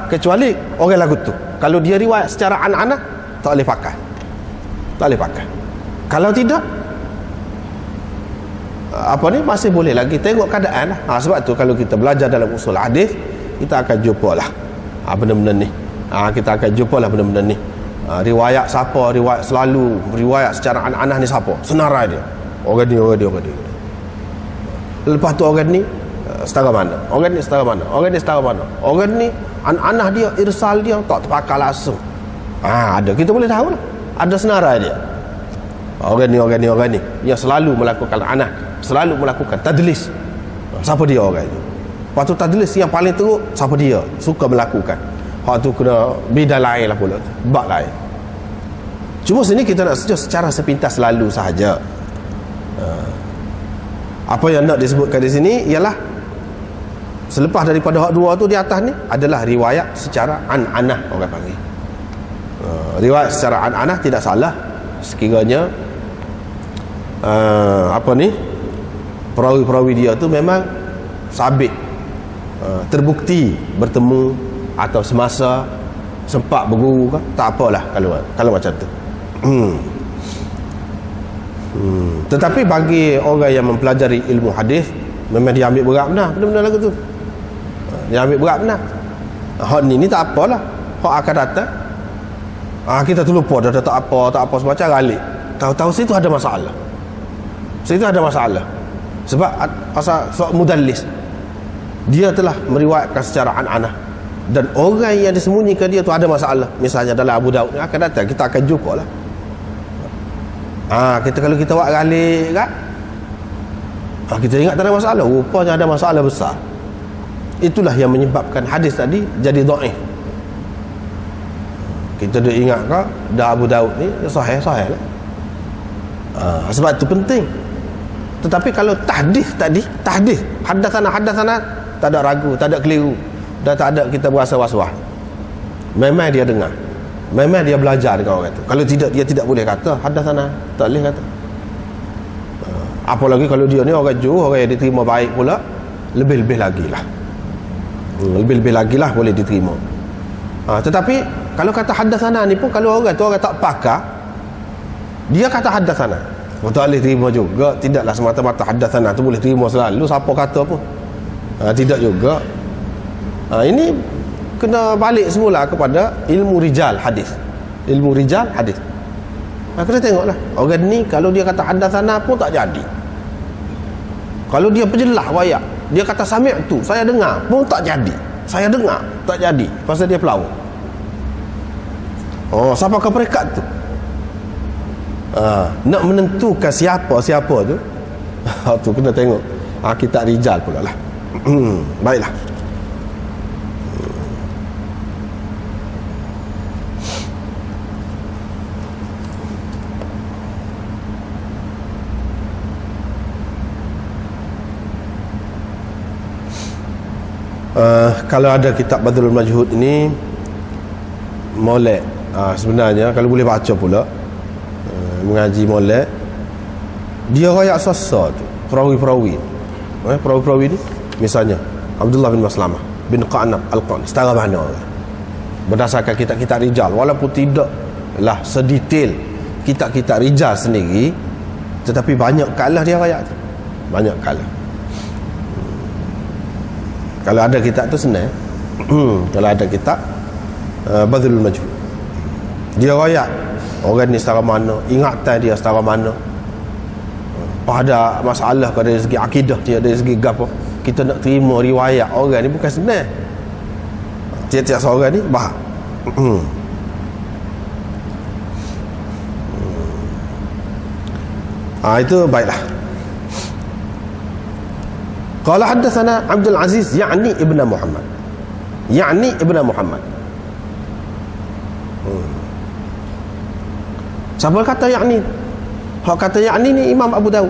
Kecuali orang lagu tu. Kalau dia riwayat secara an-anah, tak boleh pakai. Kalau tidak, masih boleh lagi tengok keadaan lah. Sebab tu kalau kita belajar dalam usul hadis, kita akan jumpalah benda-benda ni. Kita akan jumpalah benda-benda ni. Riwayat siapa, riwayat selalu riwayat secara an-anah ni siapa, senarai dia. Orang ni. Lepas tu orang ni setara mana, orang ni setara mana, orang ni an-anah dia, irsal dia tak terpakai langsung. Ada, kita boleh tahu lah, ada senarai dia. Orang ni yang selalu melakukan anah, selalu melakukan tadlis. Siapa dia orang itu? Lepas tu tadlis yang paling teruk, siapa dia suka melakukan. Hak tu kena bidang lain lah pula, bab lain. Cuma sini kita nak secara sepintas selalu sahaja. Apa yang nak disebutkan di sini ialah selepas daripada hak dua tu di atas ni adalah riwayat secara an-anah orang panggil. Riwayat secara an-anah tidak salah sekiranya perawi-perawi dia tu memang sabit, terbukti bertemu atau semasa sempat berguru ke, tak apalah kalau macam tu. Tetapi bagi orang yang mempelajari ilmu hadis, memang dia ambil berat benar benda-benda lagu tu. Dia ambil berat benar. Hak ni tak apalah, hak akan datang. Kita tu lupa dah tak apa semacam galik. Tahu-tahu situ ada masalah. Situ ada masalah. Sebab pasal mudallis, dia telah meriwayatkan secara an-anah, dan orang yang disembunyikan dia tu ada masalah. Misalnya dalam Abu Daud ni akan datang, kita akan jumpa lah. Kalau kita buat galik kan, kita ingat tak ada masalah, rupanya ada masalah besar. Itulah yang menyebabkan hadis tadi jadi dhaif. Kita dah ingat ke dah Abu Daud ni sahih lah. Sebab itu penting. Tetapi kalau tahdis haddatsana tak ada ragu, tak ada keliru, dan tak ada kita berasa was-was. Memang dia dengar, memang dia belajar dengan orang tu. Kalau tidak, dia tidak boleh kata haddatsana, tak boleh kata. Apalagi kalau dia ni orang jauh, orang yang diterima baik pula, lebih-lebih lagi lah. Lebih-lebih lagi lah boleh diterima. Tetapi kalau kata haddatsana ni pun, kalau orang tu orang tak pakar, dia kata haddatsana, tak boleh terima juga. Tidaklah semata-mata haddatsana tu boleh terima selalu, siapa kata pun. Tidak juga. Ini kena balik semula kepada ilmu rijal hadis. Ilmu rijal hadis. Kena tengoklah. Orang ni kalau dia kata haddatsana pun tak jadi. Kalau dia perjelas wayak, dia kata sami'tu, saya dengar, pun tak jadi. Saya dengar, tak jadi. Pasal dia pelawak. Siapa ke peringkat tu? Nak menentukan siapa tu, tu kena tengok kitab rijal pula lah. Baiklah. Kalau ada kitab Badrul Majhud ini molek, sebenarnya kalau boleh baca pula, mengaji molek, dia rakyat sasa tu, perawi-perawi ni, misalnya Abdullah bin Maslamah bin Qa'nab Al-Qa'ni, setara mana orang berdasarkan kitab-kitab rijal, walaupun tidaklah sedetail kitab-kitab rijal sendiri, tetapi banyak kalah dia rakyat tu, banyak kalah. Kalau ada kitab tu senang. Kalau ada kitab Badrul Majhud, dia rakyat orang ni setara mana, ingatan dia setara mana, pada masalah dari segi akidah dia, dari segi gapo, kita nak terima riwayat orang ni bukan senang. Tiap-tiap seorang ni faham. Itu baiklah. Qala haddatsana Abdul Aziz yakni Ibnu Muhammad. Siapa kata yakni? Hak kata yakni ni Imam Abu Daud.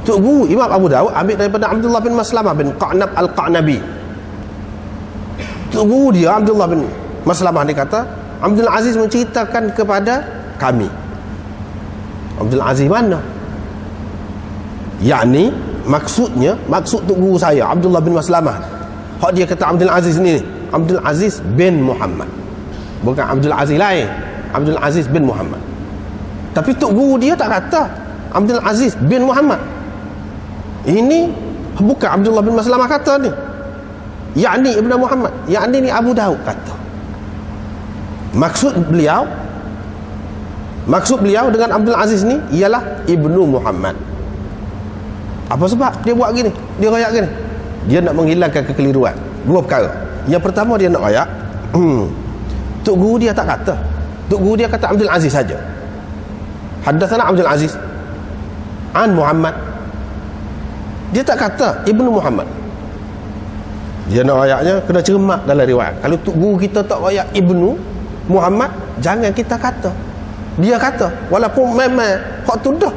Tok guru Imam Abu Daud ambil daripada Abdullah bin Maslamah bin Qa'nab Al-Qa'nabi. Tok guru dia Abdullah bin Maslamah ni kata, Abdul Aziz menceritakan kepada kami. Abdul Aziz mana? Yakni maksud tok guru saya Abdullah bin Maslamah. Hak dia kata Abdul Aziz ni, Abdul Aziz bin Muhammad, bukan Abdul Aziz lain, Abdul Aziz bin Muhammad. Tapi tok guru dia tak kata Abdul Aziz bin Muhammad. Ini bukan Abdullah bin Maslamah kata ni, yakni Ibnu Muhammad, yakni ni Abu Daud kata. Maksud beliau dengan Abdul Aziz ni ialah Ibnu Muhammad. Apa sebab dia buat gini, dia royak gini? Dia nak menghilangkan kekeliruan. Dua perkara. Yang pertama, dia nak royak, tok guru dia tak kata, tok guru dia kata Abdul Aziz saja. Haddatsana Abdul Aziz an Muhammad. Dia tak kata Ibnu Muhammad. Dia nak royaknya kena cermat dalam riwayat. Kalau tok guru kita tak royak Ibnu Muhammad, jangan kita kata. Dia kata, walaupun memang hak tu dah,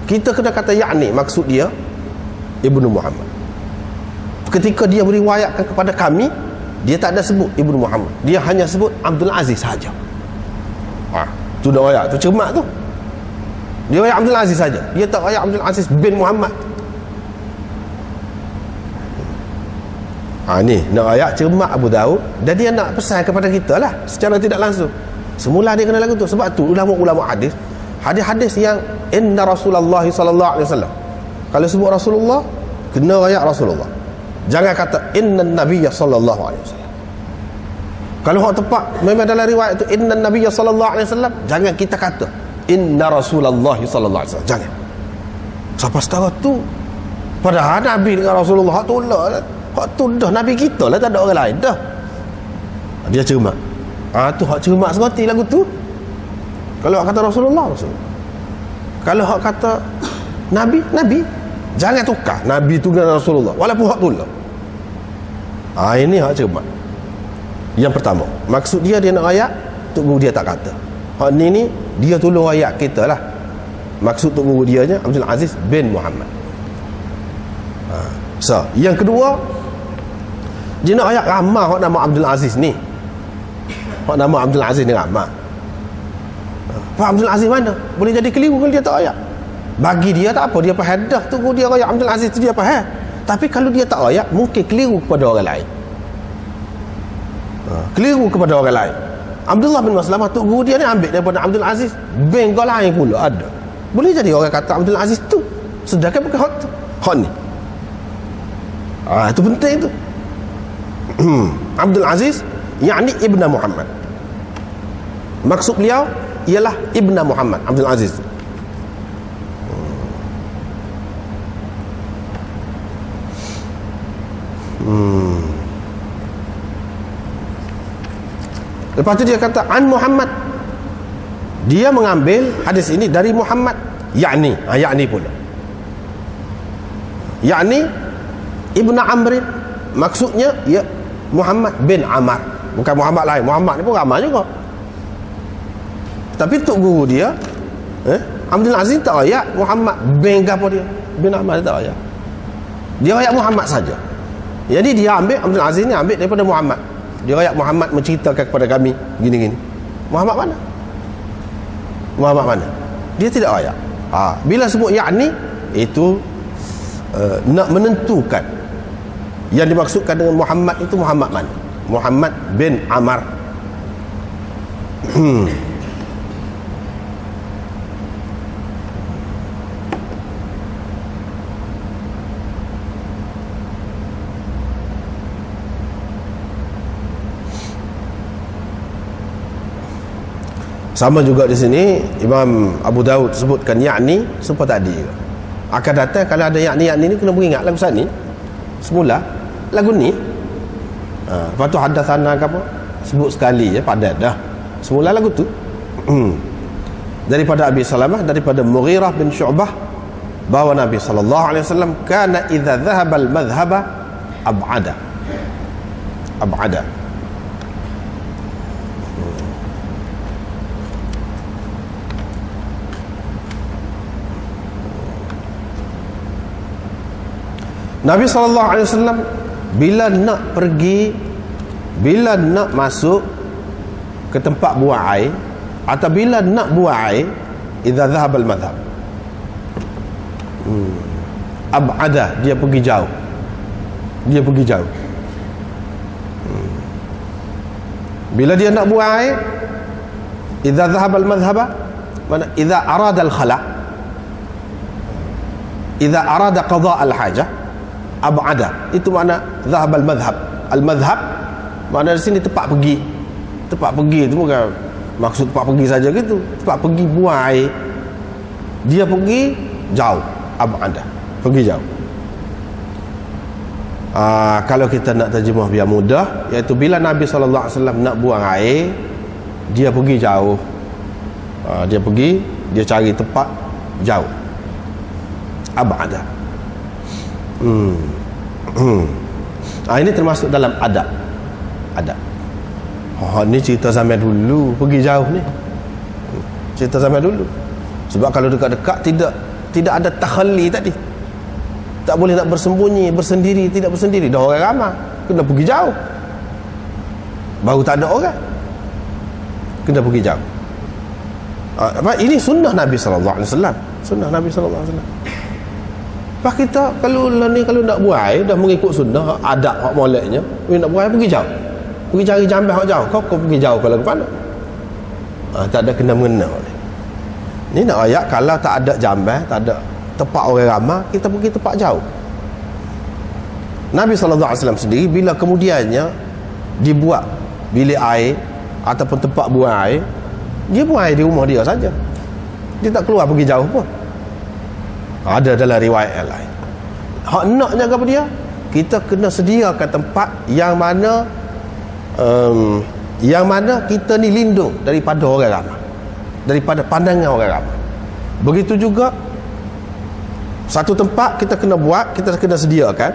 kita kena kata yakni, maksud dia Ibnu Muhammad. Ketika dia meriwayatkan kepada kami, dia tak ada sebut Ibnu Muhammad, dia hanya sebut Abdul Aziz saja. Tu dah ayat tu cermat tu. Dia ayat Abdul Aziz saja, dia tak ayat Abdul Aziz bin Muhammad. Ni nak ayat cermat Abu Daud, dan dia nak pesan kepada kita lah secara tidak langsung. Semula dia kena lagu tu. Sebab tu ulama-ulama hadis yang inna Rasulullah sallallahu alaihi wasallam, kalau sebut Rasulullah kena ayat Rasulullah, jangan kata inna Nabiyya sallallahu alaihi wasallam. Kalau hak tepat memang dalam riwayat tu inna Nabiyya sallallahu alaihi wasallam, jangan kita kata inna Rasulullah sallallahu alaihi wasallam, jangan. Siapa setara tu, padahal Nabi dengan Rasulullah hak tu lah, hak tu dah Nabi kita lah, tak ada orang lain dah. Dia cermat. Tu hak cermat serati lagu tu. Kalau hak kata Rasulullah, kalau hak kata Nabi, jangan tukar Nabi tu dengan Rasulullah, walaupun hak tu lah. Ini hak cermat. Yang pertama, maksud dia nak ayat, Tok Guru dia tak kata. Hak ni dia tolong ayat kita lah. Maksud Tok Guru dia nya Abdul Aziz bin Muhammad. Yang kedua, dia nak ayat ramah hak nama Abdul Aziz ni. Hak nama Abdul Aziz ni ramah. Pak Abdul Aziz mana? Boleh jadi keliru kalau dia tak ayat. Bagi dia tak apa, dia faham dah tu dia ayat Abdul Aziz tu, dia faham. Tapi kalau dia tak ayat, mungkin keliru kepada orang lain. Keliru kepada orang lain. Abdullah bin Maslamah tu guru dia ni ambil daripada Abdul Aziz bin gol lain pula ada. Boleh jadi orang kata Abdul Aziz tu, sedangkan bukan hak tu, hak ni. Itu penting tu. Abdul Aziz yakni Ibnu Muhammad. Maksud beliau ialah Ibnu Muhammad Abdul Aziz. Lepas tu dia kata an Muhammad, dia mengambil hadis ini dari Muhammad, yakni pula yakni Ibnu Amr, maksudnya ya Muhammad bin Amr, bukan Muhammad lain. Muhammad ni pun ramai juga, tapi tok guru dia Abdul Aziz tak ayat Muhammad bin gapo dia, bin Amr tak ayat, dia ayat Muhammad saja. Jadi dia ambil Abdul Aziz ni ambil daripada Muhammad. Dia ayat Muhammad menceritakan kepada kami gini-gini. Muhammad mana? Muhammad mana? Dia tidak ayat. Bila sebut yakni, itu nak menentukan yang dimaksudkan dengan Muhammad itu Muhammad mana? Muhammad bin Amr. Sama juga di sini Imam Abu Daud sebutkan yakni supaya tadi akan datang kalau ada yakni ni kena beringat lagu sani semula lagu ni. Lepas tu hadatsana ke apa sebut sekali je padat dah semula lagu tu. Daripada Abi Salamah, daripada Mughirah bin Syu'bah, bahawa Nabi sallallahu alaihi wasallam kana idza dhahaba al-madhhaba ab'ada. Nabi SAW bila nak pergi, bila nak masuk ke tempat buang air, atau bila nak buang air, idza dhahaba al-madhhab ab'ada, dia pergi jauh. Bila dia nak buang air, idza dhahaba al-madhhaba, mana idza arada al-khala, idza arada qada al-hajah ab'ada, itu makna dhahab al-madhhab. Al-madhhab makna di sini tempat pergi. Tempat pergi itu bukan maksud tempat pergi saja gitu, tempat pergi buang air. Dia pergi jauh, ab'ada, pergi jauh. Kalau kita nak terjemah biar mudah, iaitu bila Nabi sallallahu alaihi wasallam nak buang air, dia pergi jauh. Dia pergi, dia cari tempat jauh, ab'ada. Ini termasuk dalam adab. Ni cerita zaman dulu pergi jauh ni. cerita zaman dulu. Sebab kalau dekat-dekat tidak ada takhalli tadi, tak boleh nak bersembunyi, bersendiri, tidak bersendiri, dah orang ramai, kena pergi jauh, baru tak ada orang, kena pergi jauh. Ini sunnah Nabi SAW. Sunnah Nabi SAW. Pak kita kalau nak buai dah mengikut sunnah, adab hak moleknya, nak buai pergi jauh, pergi cari jambai hak jauh. Kau pergi jauh kalau ke mana? Tak ada kena-mengena. Ni nak ayat kalau tak ada jambai, tak ada tempat orang ramai, kita pergi tempat jauh. Nabi SAW sendiri bila kemudiannya dibuat bilik air ataupun tempat buang air, dia buang air di rumah dia saja, dia tak keluar pergi jauh pun. Ada dalam riwayat yang lain. Hak naknya kepada dia, kita kena sediakan tempat yang mana kita ni lindung daripada orang ramai, daripada pandangan orang ramai. Begitu juga satu tempat kita kena buat, kita kena sediakan,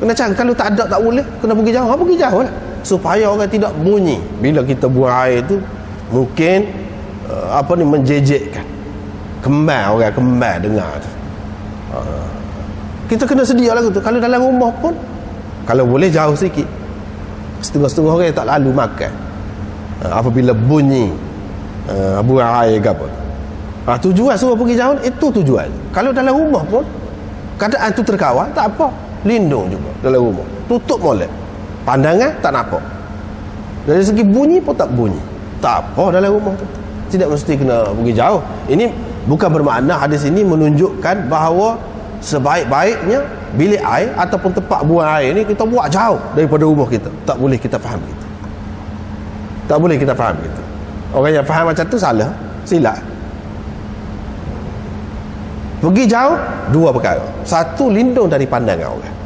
kena cari. Kalau tak ada, tak boleh, kena pergi jauh, pergi jauh lah, supaya orang tidak bunyi bila kita buang air tu. Mungkin menjejekkan orang kembang dengar tu. Kita kena sedia lagu tu. Kalau dalam rumah pun, kalau boleh jauh sikit, setengah-setengah orang tak lalu makan apabila bunyi buang air ke apa. Tujuan suruh pergi jauh, itu tujuan. Kalau dalam rumah pun keadaan tu terkawal, tak apa, lindung juga dalam rumah, tutup molek, pandangan tak nampak, dari segi bunyi pun tak bunyi, tak apa dalam rumah tu. Tidak mesti kena pergi jauh. Ini bukan bermakna hadis ini menunjukkan bahawa sebaik-baiknya bilik air ataupun tempat buang air ni kita buat jauh daripada rumah kita. Tak boleh kita faham gitu. Tak boleh kita faham gitu. Orang yang faham macam tu salah, silap. Pergi jauh, dua perkara. Satu, lindung dari pandangan orang.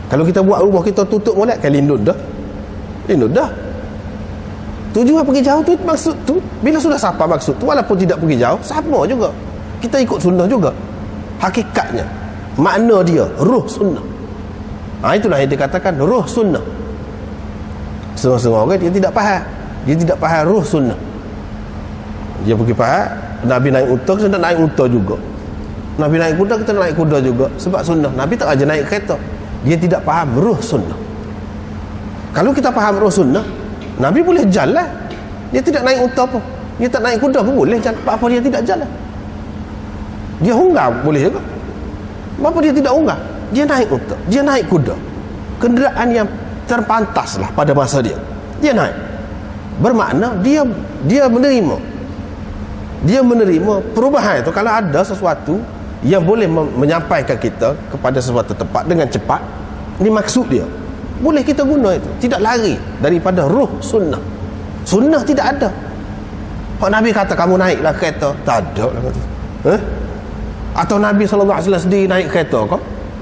Kalau kita buat rumah kita tutup molek, kan lindung dah. Lindung dah. Tujuan pergi jauh tu, maksud tu, bila sudah sampai maksud tu, walaupun tidak pergi jauh, sama juga. Kita ikut sunnah juga. Hakikatnya, makna dia, ruh sunnah. Itulah yang dikatakan ruh sunnah. Setengah-setengah orang dia tidak faham. Dia tidak faham ruh sunnah. Dia pergi faham Nabi naik unta, kita nak naik unta juga. Nabi naik kuda, kita nak naik kuda juga. Sebab sunnah. Nabi tak aja naik kereta. Dia tidak faham ruh sunnah. Kalau kita faham ruh sunnah, Nabi boleh jalan. Dia tidak naik unta pun, dia tak naik kuda pun boleh jalan. Apa dia tidak jalan? Dia unggah boleh juga. Apa dia tidak unggah? Dia naik unta, dia naik kuda, kenderaan yang terpantas lah pada masa dia. Dia naik. Bermakna dia menerima perubahan itu. Kalau ada sesuatu yang boleh menyampaikan kita kepada sesuatu tempat dengan cepat, ini maksud dia, boleh kita guna itu. Tidak lari daripada ruh sunnah. Sunnah tidak ada. Pak Nabi kata kamu naiklah kereta, tak ada lah kata. Atau Nabi SAW sendiri naik kereta kau,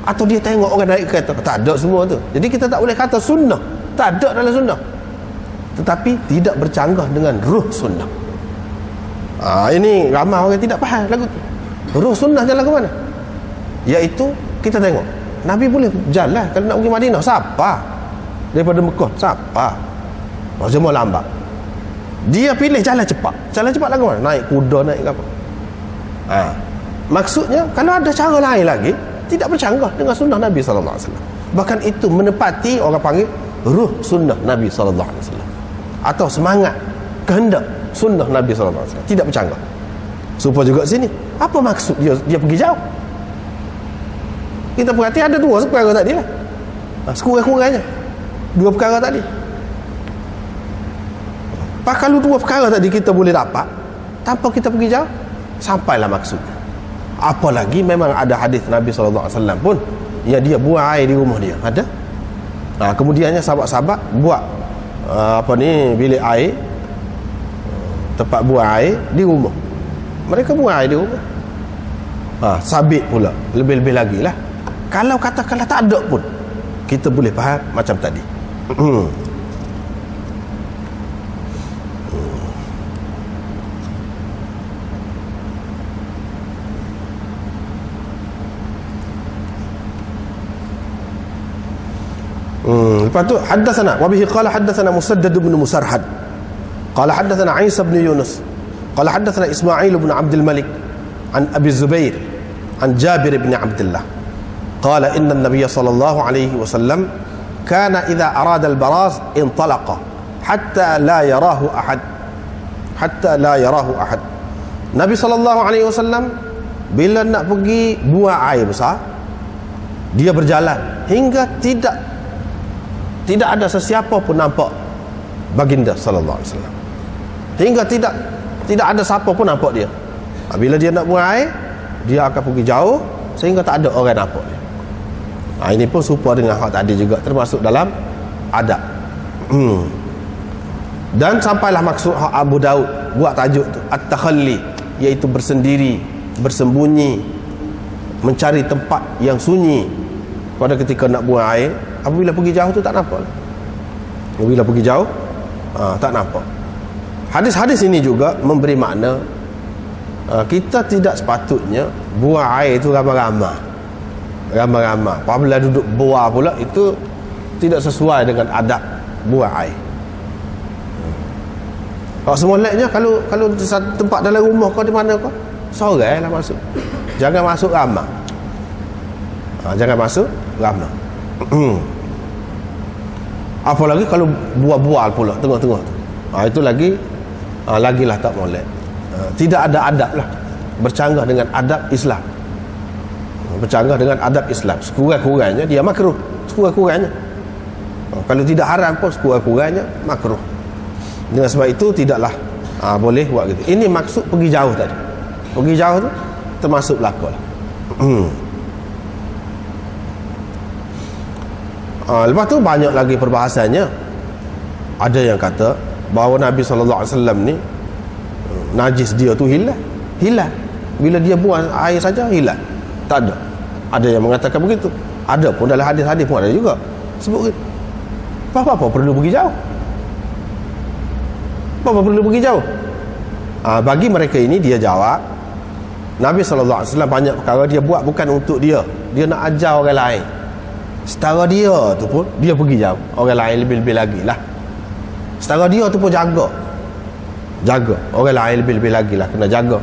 atau dia tengok orang naik kereta, tak ada semua tu. Jadi kita tak boleh kata sunnah, tak ada dalam sunnah, tetapi tidak bercanggah dengan ruh sunnah. Ini ramai orang tidak faham lagu tu. Ruh sunnah jalan ke mana? Iaitu kita tengok Nabi boleh jalan kalau nak pergi Madinah. Siapa daripada Mekah? Siapa? Semua lambat. Dia pilih jalan cepat. Jalan cepat lagu mana? Naik kuda, naik apa? Maksudnya kalau ada cara lain lagi, tidak bercanggah dengan sunnah Nabi SAW. Bahkan itu menepati orang panggil ruh sunnah Nabi SAW, atau semangat kehendak sunnah Nabi SAW. Tidak bercanggah. Supaya juga sini, apa maksud dia pergi jauh? Kita perhati ada dua perkara tadi lah. Sekurang-kurangnya dua perkara tadi. Kalau dua perkara tadi kita boleh dapat tanpa kita pergi jauh, sampailah maksudnya. Apalagi memang ada hadis Nabi SAW pun yang dia buang air di rumah dia. Ada. Kemudiannya sahabat-sahabat buat bilik air, tempat buang air di rumah. Mereka buang air di rumah. Sabit pula, lebih-lebih lagi lah. Kalau katakanlah tak ada pun, kita boleh faham macam tadi. Lepas tu haddatsana wa bihi qala haddatsana Musaddad bin Musarhad qala haddatsana Isa bin Yunus Qala hadatsana Ismail bin Abdul Malik an Abi Zubair an Jabir bin Abdullah qala inna an-nabiy sallallahu alaihi wasallam kana idza arada al-baraz intalaqa hatta la yarahu ahad. Nabi sallallahu alaihi wasallam bila nak pergi buang air besar, dia berjalan hingga tidak ada sesiapa pun nampak baginda sallallahu alaihi wasallam. Hingga tidak ada siapa pun nampak dia. Bila dia nak buang air, dia akan pergi jauh sehingga tak ada orang nampak dia. Ini pun serupa dengan hak tadi juga, termasuk dalam adab. Dan sampailah maksud hak Abu Daud buat tajuk tu at-takhalli, iaitu bersendiri, bersembunyi, mencari tempat yang sunyi pada ketika nak buang air. Apabila pergi jauh tu tak nampak. Apabila pergi jauh tak nampak. Hadis-hadis ini juga memberi makna kita tidak sepatutnya buang air itu ramai-ramai. Apabila duduk buang pula, itu tidak sesuai dengan adab buang air. Kalau semoleknya, kalau tempat dalam rumah kau di mana kau, seorang lah masuk. Jangan masuk ramai. Jangan masuk ramai. Apalagi kalau bual-bual pula tengah-tengah tu. Itu lagilah tak molek. Tidak ada adab lah. Bercanggah dengan adab Islam. Sekurang-kurangnya dia makruh. Sekurang-kurangnya. Kalau tidak haram pun sekurang-kurangnya makruh. Dengan sebab itu tidaklah boleh buat gitu. Ini maksud pergi jauh tadi. Pergi jauh tu termasuk berlaku lah. Lepas tu banyak lagi perbahasannya. Ada yang kata bahawa Nabi SAW ni najis dia tu hilang. Bila dia buang air saja hilang. Tak ada. Ada yang mengatakan begitu. Ada pun dalam hadis-hadis pun ada juga sebut gitu. Apa perlu pergi jauh? Apa perlu pergi jauh? Bagi mereka ini dia jawab, Nabi SAW banyak perkara dia buat bukan untuk dia. Dia nak ajar orang lain. Setara dia tu pun dia pergi jauh. Orang lain lebih-lebih lagi lah. Setara dia tu pun jaga orang lain lebih-lebih lagi lah. Kena jaga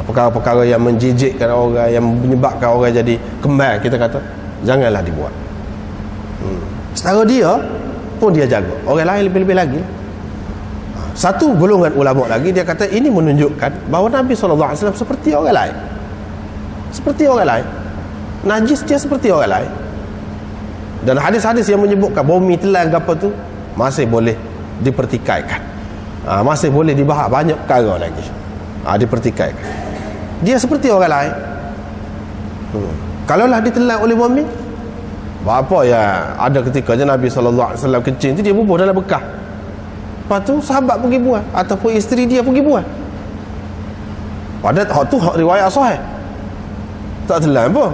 perkara-perkara yang menjijikkan orang, yang menyebabkan orang jadi kembal, kita kata janganlah dibuat. Setara dia pun dia jaga, orang lain lebih-lebih lagi. Satu golongan ulama lagi dia kata ini menunjukkan bahawa Nabi SAW seperti orang lain. Seperti orang lain. Najis dia seperti orang lain. Dan hadis-hadis yang menyebutkan bumi telan apa tu masih boleh dipertikaikan. Masih boleh dibahas banyak perkara lagi. Dipertikaikan. Dia seperti orang lain. Kalaulah ditelan oleh bumi, apa ya, ada ketikanya Nabi SAW kencing tu dia bubuh dalam bekas. Lepas tu sahabat pergi buang ataupun isteri dia pergi buang. Padahal tu hak riwayat sahih. Tak telan apa?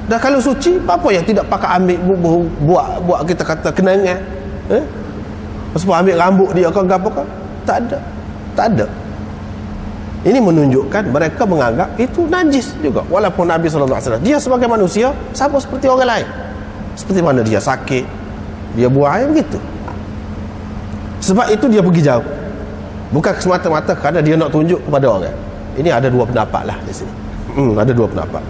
Dah kalau suci, apa yang tidak pakai ambil buat kita kata kenangan? Sebab ambil rambut dia ke apa ke? Tak ada. Ini menunjukkan mereka menganggap itu najis juga. Walaupun Nabi SAW dia sebagai manusia sama seperti orang lain. Seperti mana dia sakit, dia buang air begitu. Sebab itu dia pergi jauh. Bukan semata-mata kerana dia nak tunjuk kepada orang. Ini ada dua pendapat lah di sini. Ada dua pendapat.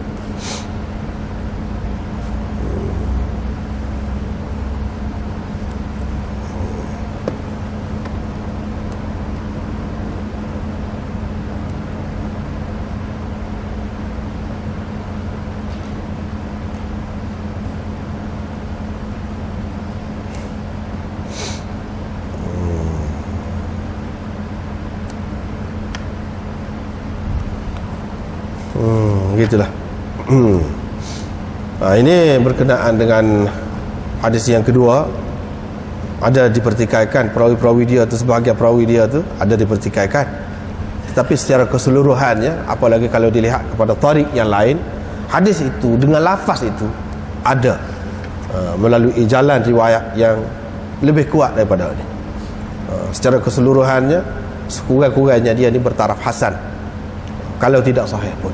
Gitulah. Ini berkenaan dengan hadis yang kedua. Ada dipertikaikan perawi-perawi dia tu, sebahagian perawi dia tu ada dipertikaikan. Tetapi secara keseluruhannya, apalagi kalau dilihat kepada tarik yang lain, hadis itu dengan lafaz itu ada melalui jalan riwayat yang lebih kuat daripada ini. Secara keseluruhannya, sekurang-kurangnya dia ni bertaraf hasan, kalau tidak sahih pun.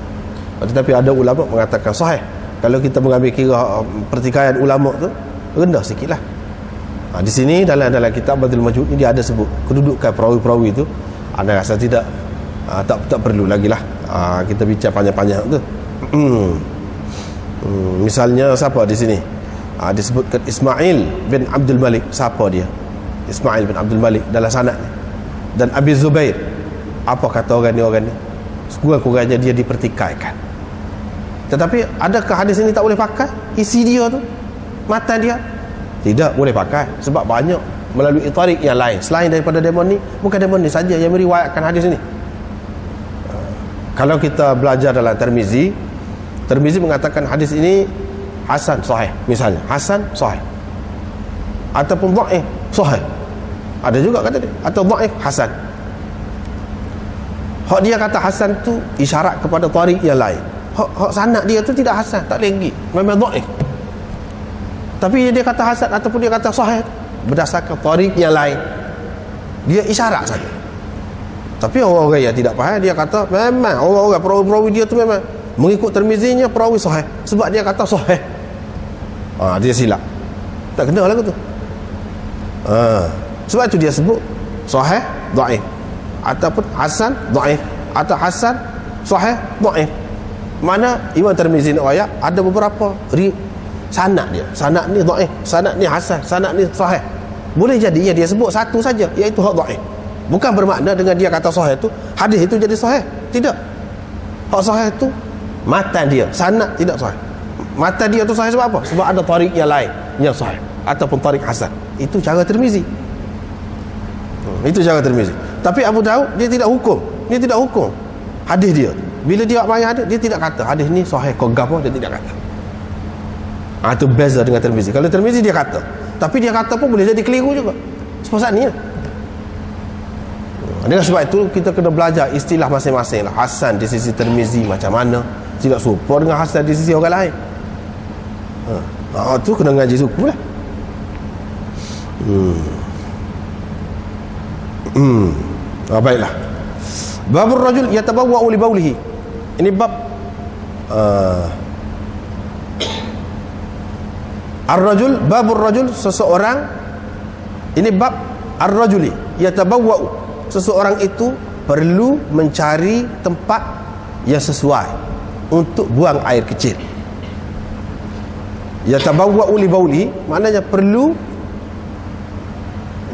Tetapi ada ulama mengatakan sahih. Kalau kita mengambil kira pertikaian ulama tu rendah sikit lah. Di sini dalam kitab Badrul Majhud ini dia ada sebut kedudukan perawi-perawi itu. Anda rasa tidak tak perlu lagi lah kita bincang panjang-panjang tu. Misalnya siapa di sini? Disebutkan Ismail bin Abdul Malik. Siapa dia? Ismail bin Abdul Malik dalam sanad ni. Dan Abi Zubair. Apa kata orang ni? Sekurang-kurangnya dia dipertikaikan. Tetapi adakah hadis ini tak boleh pakai? Isi dia tu, matan dia tidak boleh pakai, sebab banyak melalui tarik yang lain selain daripada demon ni. Bukan demon ni saja yang meriwayatkan hadis ini. Kalau kita belajar dalam Tirmizi mengatakan hadis ini hasan sahih, misalnya hasan sahih ataupun dhaif sahih, ada juga kata dia, atau dhaif hasan. Hak dia kata hasan tu isyarat kepada tarik yang lain. Hak sanad dia tu tidak hasan, tak lagi, memang dhaif. Tapi dia kata hasan ataupun dia kata sahih berdasarkan tarik yang lain, dia isyarat saja. Tapi orang-orang yang tidak faham, dia kata memang orang-orang perawi-perawi dia tu memang mengikut Tirmizinya perawi sahih, sebab dia kata sahih. Dia silap, tak kena lagu tu. Sebab itu dia sebut sahih dhaif ataupun hasan dhaif atau hasan sahih dhaif. Mana Imam Tirmizi nak ayat ada beberapa sanad dia, sanad ni dhaif, sanad ni hasan, sanad ni sahih. Boleh jadi dia sebut satu saja, iaitu hak dhaif. Bukan bermakna dengan dia kata sahih tu hadis itu jadi sahih, tidak. Hak sahih tu matan dia, sanad tidak sahih. Matan dia tu sahih sebab apa? Sebab ada tarik yang lain yang sahih ataupun tarik hasan. Itu cara Tirmizi. Itu cara Tirmizi. Tapi Abu Daud dia tidak hukum, hadis dia. Bila dia mari hadis, dia tidak kata hadis ni sahih ke gapo, dia tidak kata. Itu beza dengan Tirmizi. Kalau Tirmizi dia kata, tapi dia kata pun boleh jadi keliru juga. Sebab ni. Dengan sebab itu kita kena belajar istilah masing-masing lah. Hasan di sisi Tirmizi macam mana, tidak serupa dengan hasan di sisi orang lain. Tu kena ngaji suku lah. Baiklah. Babur rajul yatabawwa'u li baulihi. Ini bab ar-rajul, babur rajul, seseorang. Ini bab ar-rajuli yatabawwa'u, seseorang itu perlu mencari tempat yang sesuai untuk buang air kecil. Yatabawwa'u li baulihi maknanya perlu.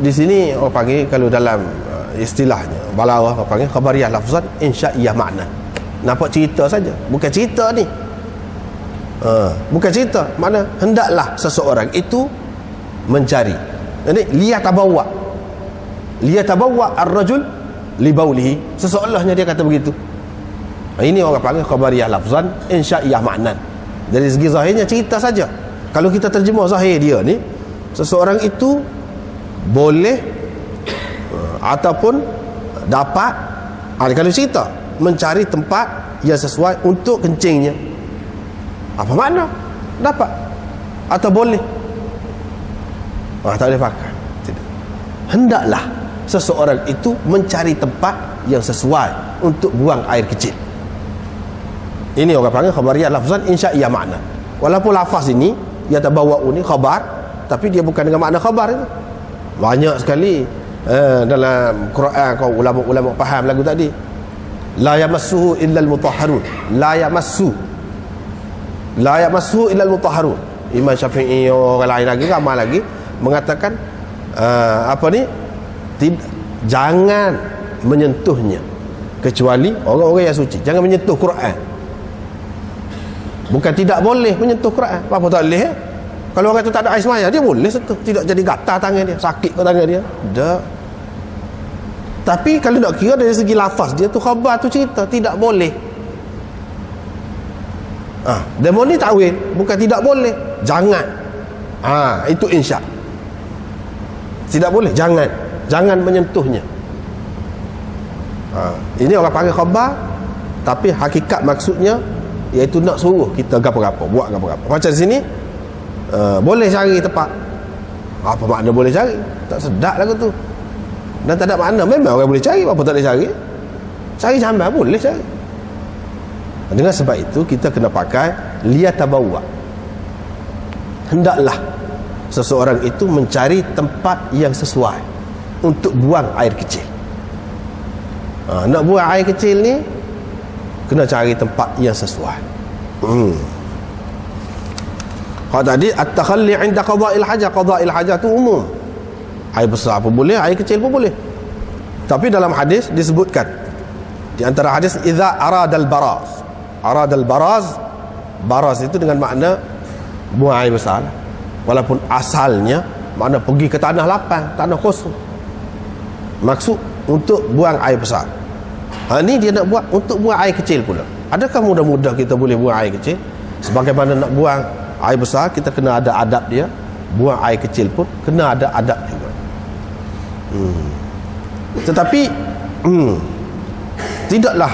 Di sini orang panggil, kalau dalam istilahnya balaghah orang panggil khabariyah lafzan insya'iyah makna. Nampak cerita saja, bukan cerita ni. Bukan cerita, mana hendaklah seseorang itu mencari. Ini liyatabawwa ar-rajul li baulihi, seseolahnya dia kata begitu. Ini orang panggil khabariyah lafzan insya'iyah makna. Dari segi zahirnya cerita saja. Kalau kita terjemah zahir dia ni, seseorang itu boleh ataupun dapat, kalau cerita mencari tempat yang sesuai untuk kencingnya. Apa makna? Dapat atau boleh? Tak boleh pakai. Tidak. Hendaklah seseorang itu mencari tempat yang sesuai untuk buang air kecil. Ini orang panggil khabariyah lafzan insya'iyah makna. Walaupun lafaz ini yatabawwa'u ni khabar, tapi dia bukan dengan makna khabar itu. Banyak sekali dalam Quran kau ulama-ulama faham lagu tadi. La yamassuhu illa al-mutahharun. La yamassuhu illa al-mutahharun. Imam Syafi'i, orang lain lagi, ramai lagi mengatakan jangan menyentuhnya kecuali orang-orang yang suci. Jangan menyentuh Quran. Bukan tidak boleh menyentuh Quran. Apa tak boleh? Kalau orang tu tak ada air semaya, dia boleh sentuh, tidak jadi gatal tangan dia, sakit ke tangan dia. Tak. Tapi kalau nak kira dari segi lafaz dia tu khabar tu cerita, tidak boleh. Demon ni takwil, bukan tidak boleh, jangan. Itu insya. Tidak boleh, jangan menyentuhnya. Ini orang panggil khabar, tapi hakikat maksudnya iaitu nak suruh kita gapo-gapo, buat gapo-gapo. Macam sini boleh cari tempat. Apa makna boleh cari? Tak sedap lagu tu. Dan tak ada makna. Memang orang boleh cari, apa tak boleh cari? Cari jamban boleh cari. Dengan sebab itu kita kena pakai liyatabawwa. Hendaklah seseorang itu mencari tempat yang sesuai untuk buang air kecil. Nak buang air kecil ni kena cari tempat yang sesuai. Kalau tadi at-takhalli 'inda qada'il hajah, qada'il hajah tu umum. Air besar pun boleh, air kecil pun boleh. Tapi dalam hadis disebutkan, di antara hadis, idza aradal baraz. Aradal baraz, baraz itu dengan makna buang air besar. Walaupun asalnya makna pergi ke tanah lapang, tanah kosong. Maksud untuk buang air besar. Ni dia nak buat untuk buang air kecil pula. Adakah mudah-mudah kita boleh buang air kecil? Sebagaimana nak buang air besar, kita kena ada adab dia. Buang air kecil pun kena ada adab juga. Tetapi tidaklah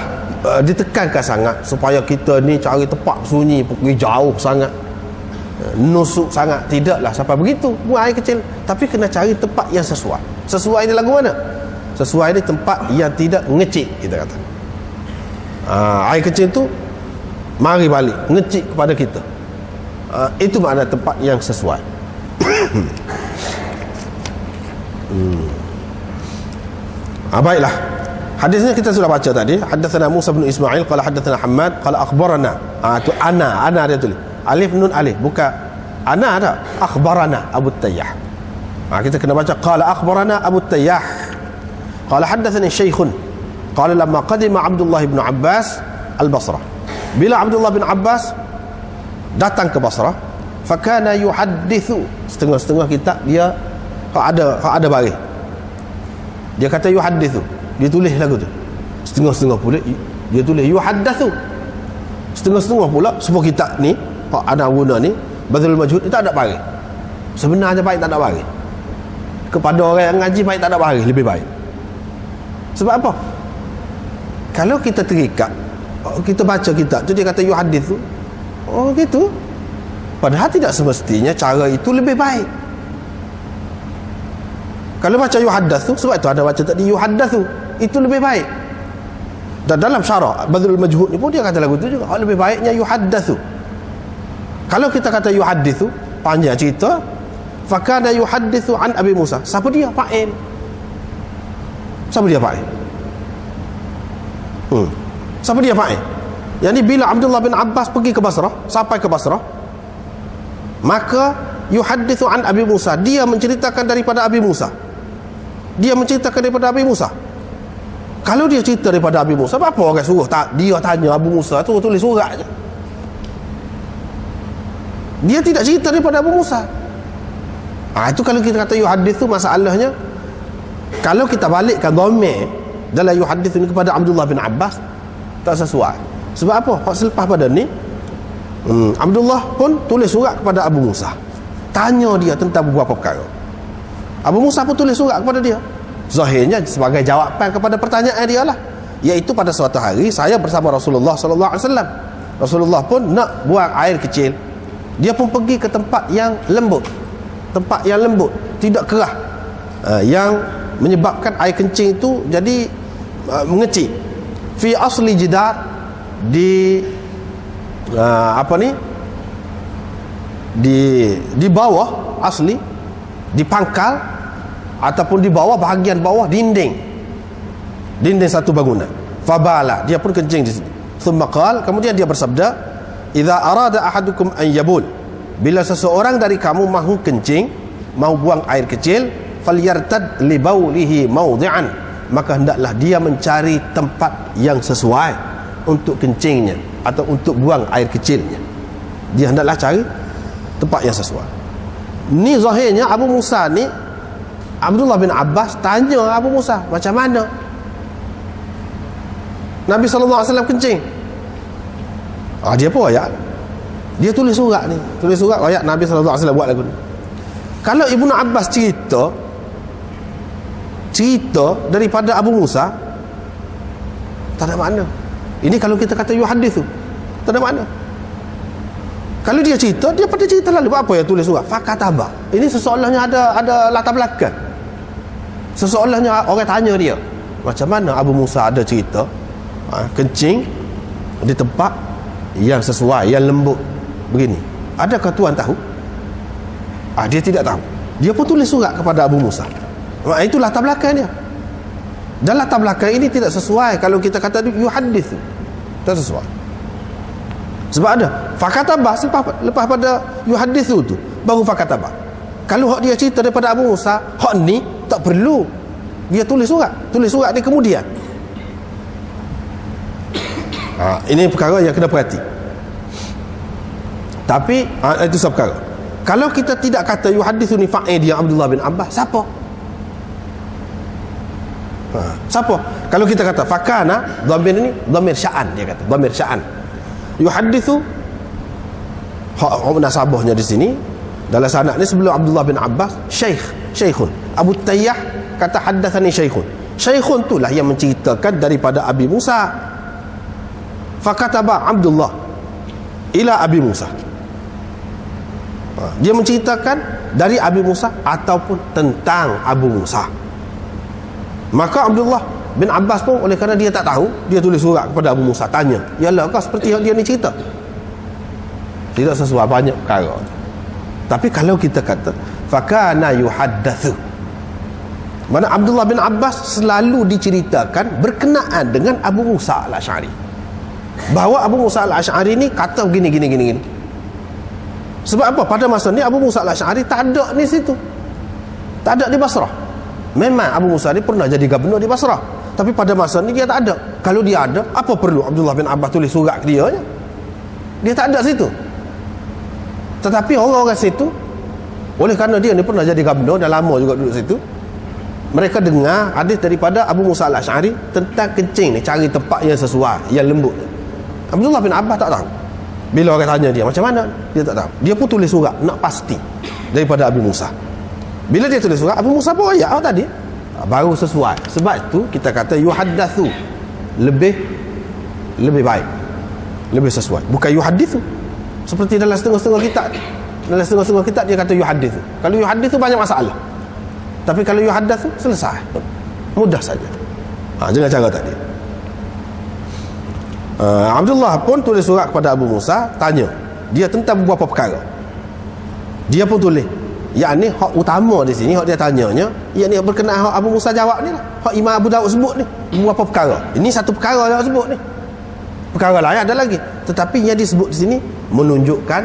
ditekankan sangat supaya kita ni cari tempat sunyi, pergi jauh sangat, nusuk sangat. Tidaklah sampai begitu buang air kecil. Tapi kena cari tempat yang sesuai. Sesuai ni lagu mana? Sesuai ni tempat yang tidak ngecik, kita kata. Air kecil tu mari balik ngecik kepada kita. Itu makna tempat yang sesuai. Baiklah. Hadisnya kita sudah baca tadi. Hadatsana Musa bin Ismail qala hadatsana Hammad qala akhbarana. Tu ana dia tulis. Alif nun alif, bukan ana ada. Akhbarana Abu Tayyah. Kita kena baca qala akhbarana Abu Tayyah. Qala hadatsani Syekhun qala lamma qadima Abdullah bin Abbas al-Basrah. Bila Abdullah bin Abbas datang ke Basrah, fakana yuhaddithu, setengah-setengah kitab dia ada baris. Dia kata yuhaddithu, dia tulis lagu tu. Setengah-setengah pula dia tulis yuhaddathu. Setengah-setengah pula semua kitab ni hak ada guna ni Badrul Majhud ni tak ada baris. Sebenarnya baik tak ada baris. Kepada orang yang ngaji baik tak ada baris, lebih baik. Sebab apa? Kalau kita terikat, kita baca kitab tu dia kata yuhadithu, oh gitu. Padahal tidak semestinya cara itu lebih baik. Kalau baca yuhaddathu, sebab itu ada baca tadi yuhaddathu, itu lebih baik. Dan dalam syarah Badrul Majhud ni pun dia kata lagu tu juga, lebih baiknya yuhaddathu. Kalau kita kata yuhadithu, panjang cerita, fakana yuhadithu an Abi Musa. Siapa dia? Fa'il. Siapa dia fa'il? Siapa dia fa'il? Yang ni bila Abdullah bin Abbas pergi ke Basrah, sampai ke Basrah, maka yuhadithu an Abi Musa, dia menceritakan daripada Abi Musa. Dia menceritakan daripada Abi Musa. Kalau dia cerita daripada Abi Musa, apa orang suruh dia tanya Abu Musa tu tulis surat je. Dia tidak cerita daripada Abu Musa. Itu kalau kita kata yuhadithu, masalahnya kalau kita balikkan dhamir dalam yuhadithu ni kepada Abdullah bin Abbas, tak sesuai. Sebab apa? Hak selepas pada ni Abdullah pun tulis surat kepada Abu Musa, tanya dia tentang beberapa perkara. Abu Musa pun tulis surat kepada dia, zahirnya sebagai jawapan kepada pertanyaan dia lah, iaitu pada suatu hari saya bersama Rasulullah sallallahu alaihi wasallam. Rasulullah pun nak buang air kecil. Dia pun pergi ke tempat yang lembut, tempat yang lembut, tidak kerah, yang menyebabkan air kencing itu jadi mengecil. Fi asli jidar, di di bawah asli, di pangkal ataupun di bawah, bahagian bawah dinding satu bangunan. Fabala, dia pun kencing di situ. Thumma qala, kemudian dia bersabda, idza arada ahadukum an yabul, bila seseorang dari kamu mahu kencing, mahu buang air kecil, falyartad li baulihi mawdi'an, maka hendaklah dia mencari tempat yang sesuai untuk kencingnya atau untuk buang air kecilnya. Dia hendaklah cari tempat yang sesuai. Ni zahirnya Abu Musa ni, Abdullah bin Abbas tanya Abu Musa, macam mana Nabi SAW kencing? Dia pun ayat, dia tulis surat ni, tulis surat ayat Nabi SAW buat lagu ni. Kalau Ibnu Abbas cerita daripada Abu Musa, tak ada makna. Ini kalau kita kata yuhadithu, tak ada makna. Kalau dia cerita, dia pada cerita lalu, apa yang tulis surat? Fakataba. Ini seseolahnya ada latar belakang. Seseolahnya orang tanya dia, macam mana Abu Musa ada cerita kencing di tempat yang sesuai, yang lembut begini. Adakah tuan tahu? Dia tidak tahu. Dia pun tulis surat kepada Abu Musa. Itu latar belakang dia. Dan latar belakang ini tidak sesuai kalau kita kata yuhadith. Tak sesuai. Sebab ada fakatabah lepas pada yuhadithu tu baru fakatabah. Kalau hak dia cerita daripada Abu Musa, hak ni tak perlu dia tulis surat. Tulis surat ni kemudian. Ini perkara yang kena perhati. Tapi itu satu perkara. Kalau kita tidak kata yuhadithu ni fa'il dia Abdullah bin Abbas, siapa? Siapa? Kalau kita kata fakana, dhamir ni dhamir sya'an, dia kata dhamir sya'an. Yuhadithu hak nasabahnya di sini dalam sanad ni sebelum Abdullah bin Abbas syekhun. Abu Tayyah kata haddatsani syekhun. Syekhun itulah yang menceritakan daripada Abi Musa. Fakataba Abdullah ila Abi Musa. Dia menceritakan dari Abi Musa ataupun tentang Abu Musa. Maka Abdullah bin Abbas pun oleh kerana dia tak tahu, dia tulis surat kepada Abu Musa, tanya, yalah kau seperti yang dia ni cerita? Tidak sesuai banyak perkara. Tapi kalau kita kata fakana yuhaddatsu, mana Abdullah bin Abbas selalu diceritakan berkenaan dengan Abu Musa al-Asy'ari, bahawa Abu Musa al-Asy'ari ni kata gini. Sebab apa? Pada masa ni Abu Musa al-Asy'ari tak ada di situ, tak ada di Basrah. Memang Abu Musa ni pernah jadi gubernur di Basrah, tapi pada masa ni dia tak ada. Kalau dia ada, apa perlu Abdullah bin Abbas tulis surat ke dia? Dia tak ada situ. Tetapi orang-orang situ, oleh kerana dia ni pernah jadi gubernur dan lama juga duduk situ, mereka dengar hadis daripada Abu Musa al-Asy'ari tentang kencing ni, cari tempat yang sesuai, yang lembut. Abdullah bin Abbas tak tahu. Bila orang tanya dia macam mana, dia tak tahu. Dia pun tulis surat nak pasti daripada Abu Musa. Bila dia tulis surat, Abu Musa pun ayat tadi baru sesuai. Sebab itu kita kata yuhaddatsu lebih baik, lebih sesuai, bukan yuhaditsu. Seperti dalam setengah-setengah kitab, dia kata yuhaditsu. Kalau yuhaditsu banyak masalah, tapi kalau yuhaddatsu selesai, mudah saja. Jangan cara tadi. Abdullah pun tulis surat kepada Abu Musa, tanya dia tentang beberapa perkara. Dia pun tulis, yakni hak utama di sini, hak dia tanyanya, yakni berkenaan hak Abu Musa jawab ni lah, hak Imam Abu Daud sebut ni, beberapa perkara. Ini satu perkara yang sebut ni. Perkara lain ada lagi, tetapi yang disebut di sini menunjukkan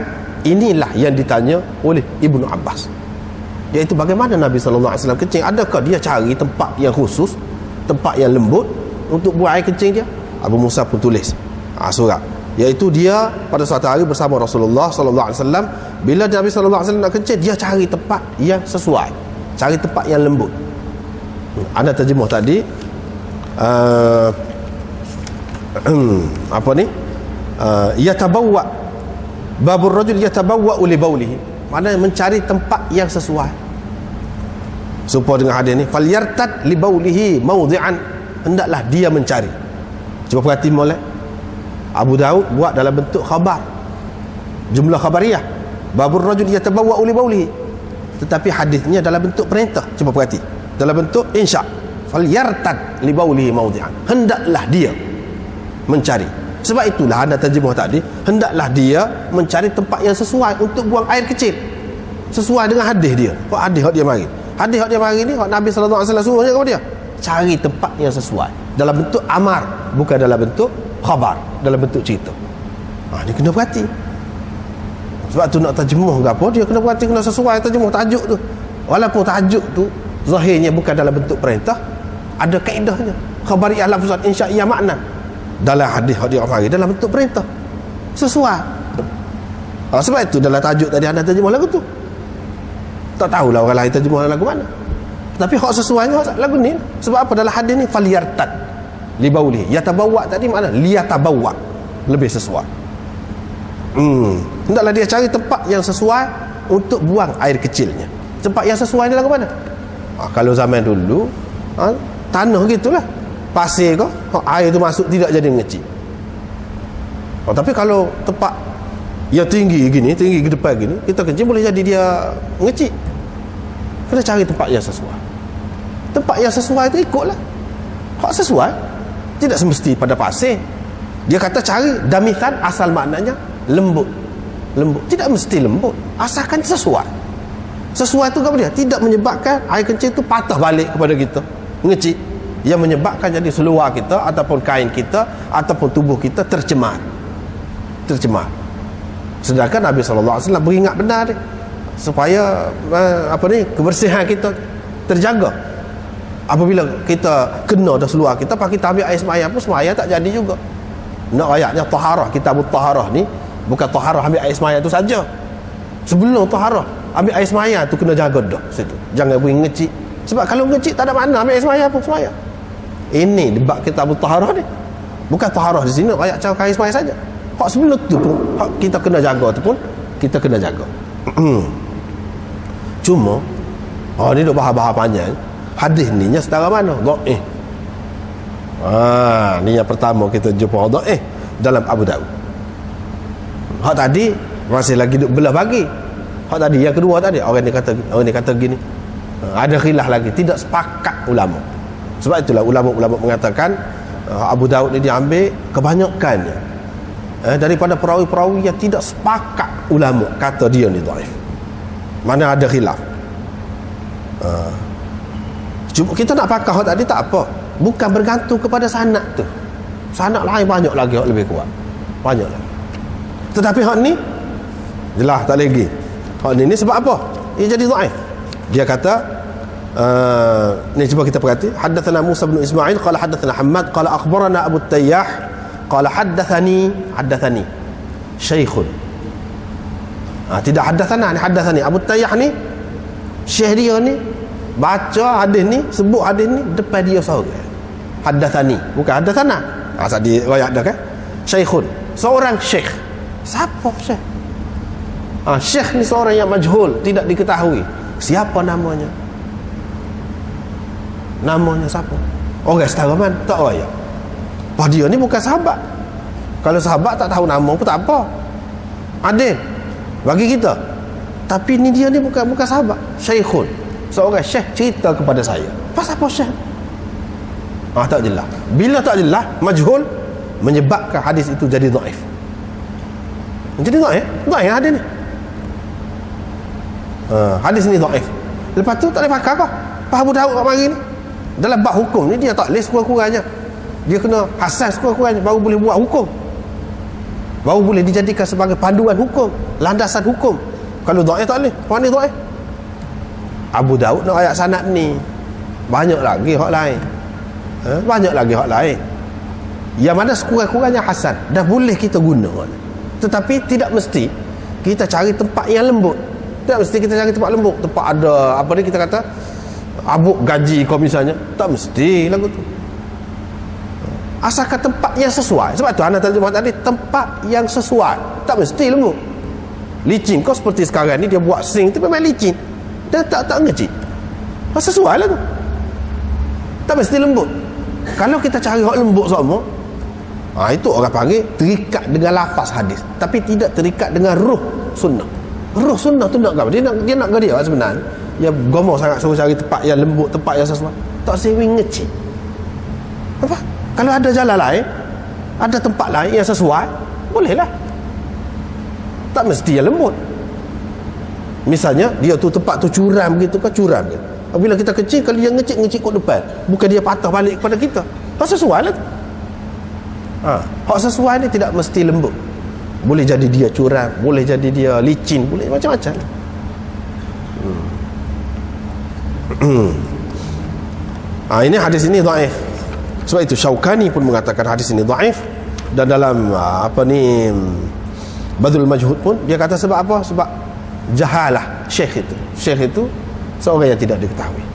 inilah yang ditanya oleh Ibnu Abbas, iaitu bagaimana Nabi SAW kencing. Adakah dia cari tempat yang khusus, tempat yang lembut untuk buang air kencing dia? Abu Musa pun tulis surat, iaitu dia pada suatu hari bersama Rasulullah SAW, bila Nabi SAW nak kencing, dia cari tempat yang sesuai, cari tempat yang lembut. Ada terjemah tadi apa ni, yatabawwa babur rajul yatabawwa li baulihi, maknanya mencari tempat yang sesuai. Supaya dengan hadis ni, falyartad li baulihi mawdi'an, hendaklah dia mencari. Cuba perhati molek, Abu Daud buat dalam bentuk khabar, jumlah khabariyah, babur rajul yatabawwa li baulihi, tetapi hadisnya dalam bentuk perintah. Cuba perhati, dalam bentuk insya, falyartad li baulihi mawdi'an, hendaklah dia mencari. Sebab itulah anda terjemah tadi, hendaklah dia mencari tempat yang sesuai untuk buang air kecil, sesuai dengan hadis dia. Hadis dia mari, hadis dia mari ni, Nabi SAW suruhnya kepada dia cari tempat yang sesuai, dalam bentuk amar, bukan dalam bentuk khabar, dalam bentuk cerita. Ini kena perhati. Sebab tu nak terjemuh ke apa, dia kena perhati, kena sesuai terjemuh tajuk tu. Walaupun tajuk tu zahirnya bukan dalam bentuk perintah, ada kaedahnya. Khabariyah lafzat insya'iyah makna. Dalam hadis dia mari dalam bentuk perintah, sesuai. Sebab itu dalam tajuk tadi anda terjemah lagu tu, tak tahulah orang lain terjemah lagu mana, tapi hak sesuainya lagu ni. Sebab apa? Dalam hadis ni falyartad li baulihi, yatabawwa tadi makna liyatabawwa, lebih sesuai. Hendaklah dia cari tempat yang sesuai untuk buang air kecilnya. Tempat yang sesuai ni lagu mana? Kalau zaman dulu tanah gitulah, pasir ke, air tu masuk tidak jadi ngecil. Tapi kalau tempat yang tinggi gini, tinggi ke depan gini, kita kencing boleh jadi dia ngecil. Kena cari tempat yang sesuai. Tempat yang sesuai itu ikutlah hak sesuai, tidak semesti pada pasir. Dia kata cari damithan, asal maknanya lembut. Tidak mesti lembut, asalkan sesuai. Sesuatu kepada dia tidak menyebabkan air kencing itu patah balik kepada kita, mengecik. Yang menyebabkan jadi seluar kita ataupun kain kita ataupun tubuh kita tercemar. Sedangkan Nabi SAW beringat benar ni, supaya kebersihan kita terjaga. Apabila kita kena dah seluar kita, pak kita ambil air semaya pun semaya tak jadi juga. Nak ayatnya taharah, kitabut taharah ni bukan taharah ambil air semaya tu saja. Sebelum taharah ambil air semaya tu kena jaga dah situ. Jangan beri ngecik. Sebab kalau ngecik tak ada makna ambil air semaya pun semaya. Ini debat kitabut taharah ni. Bukan taharah di sini ayat cara air semaya saja. Hak sebelum tu pun hak kita kena jaga tu pun kita kena jaga. Cuma ni duk bahas-bahas panjang. Hadis ni nya setara mana? Dhaif. Ni yang pertama kita jumpa dhaif dalam Abu Daud. Hak tadi masih lagi duk belah bagi. Hak tadi yang kedua tadi orang ni kata gini. Ada khilaf lagi, tidak sepakat ulama. Sebab itulah ulama-ulama mengatakan Abu Daud ni diambil kebanyakannya daripada perawi-perawi yang tidak sepakat ulama kata dia ni dhaif. Mana ada khilaf. Cuma kita nak pakai hak tadi tak apa. Bukan bergantung kepada sanad tu. Sanad lain banyak lagi hak lebih kuat. Banyak lagi. Tetapi hak ni jelas tak lagi. Hak ni sebab apa? Ia jadi dhaif. Dia kata ni cuba kita perhati. Haddatsana Musa bin Ismail qala haddatsana Hammad qala akhbarana Abu Tayyah qala haddatsani syaikhun. Tidak haddatsani Abu Tayyah ni syekh dia ni baca hadis ni, sebut hadis ni depan dia seorang. Haddatsani, bukan haddatsana. Asal di riwayat dah kan? Syaikhun, seorang syekh. Siapa syekh? Syekh ni seorang yang majhul, tidak diketahui. Siapa namanya? Namanya siapa? Orang setara mana? Tak raya. Dia ni bukan sahabat. Kalau sahabat tak tahu nama pun tak apa. Adil bagi kita. Tapi ni dia ni bukan sahabat. Syaikhun, seorang syekh cerita kepada saya. Pasal apa syekh? Tak jelas. Bila tak jelas, majhul, menyebabkan hadis itu jadi dhaif. Jadi dhaif hadis ni. Hadis ni dhaif. Lepas tu tak boleh pakai apa? Pak Abu Daud kat mari ni dalam bab hukum ni dia tak boleh sekurang-kurangnya. Dia kena hasan sekurang-kurangnya baru boleh buat hukum. Baru boleh dijadikan sebagai panduan hukum, landasan hukum. Kalau dhaif tak boleh. Mana dhaif? Abu Daud nak ayat sanad ni. Banyak lagi hak lain. Banyak lagi hak lain. Yang mana sekurang-kurangnya hasan dah boleh kita guna. Tetapi tidak mesti kita cari tempat yang lembut. Tak mesti kita cari tempat lembut. Tempat ada apa ni kita kata abuk gaji kau misalnya. Tak mesti lagu tu. Asalkan tempat yang sesuai. Sebab tu anak terjemah tadi, tempat yang sesuai. Tak mesti lembut. Licin kau seperti sekarang ni dia buat sing tu memang licin. Dan tak ngecik. Sesuai lah tu. Tak mesti lembut. Kalau kita cari hak lembut semua, itu orang panggil terikat dengan lafaz hadis, tapi tidak terikat dengan ruh sunnah. Ruh sunnah tu nak apa? Dia nak dia sebenarnya. Ya gomoh sangat suruh cari tempat yang lembut, tempat yang sesuai. Tak sering ngecik. Apa? Kalau ada jalan lain, ada tempat lain yang sesuai, bolehlah. Tak mesti yang lembut. Misalnya dia tu tempat tu curam gitu kan, curam gitu. Bila kita kecil, kalau dia ngecik kat depan, bukan dia patah balik kepada kita. Hak sesuai lah tu. Hak sesuai ni tidak mesti lembut. Boleh jadi dia curam, boleh jadi dia licin, boleh macam-macam. Ini hadis ini dhaif. Sebab itu Syaukani pun mengatakan hadis ini dhaif. Dan dalam Badrul Majhud pun dia kata sebab apa? Sebab jahalah syekh itu seorang yang tidak diketahui.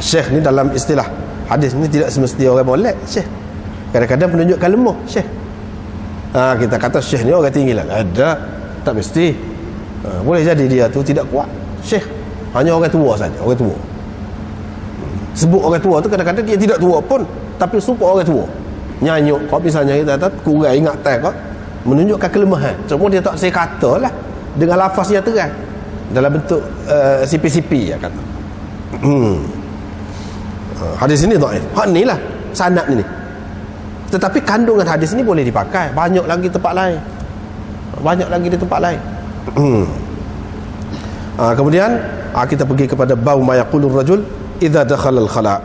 Syekh ni dalam istilah hadis ni tidak semestinya orang molek syekh. Kadang-kadang menunjukkan lemah syekh. Kita kata syekh ni orang tinggi lah. Ada, tak mesti. Boleh jadi dia tu tidak kuat syekh, hanya orang tua saja, orang tua. Sebut orang tua tu kadang-kadang dia tidak tua pun, tapi support orang tua. Nyanyuk kau misalnya kita kata kurang ingatan kau, menunjukkan kelemahan. Cuma dia tak saya kata lah dengan lafaz yang terang dalam bentuk CP-CP ya kata. Hadis ini dhaif. Hak ni lah sanad ni. Tetapi kandungan hadis ini boleh dipakai banyak lagi tempat lain. Banyak lagi di tempat lain. Kemudian kita pergi kepada bau ma yaqulur rajul idza dakhala al-khala.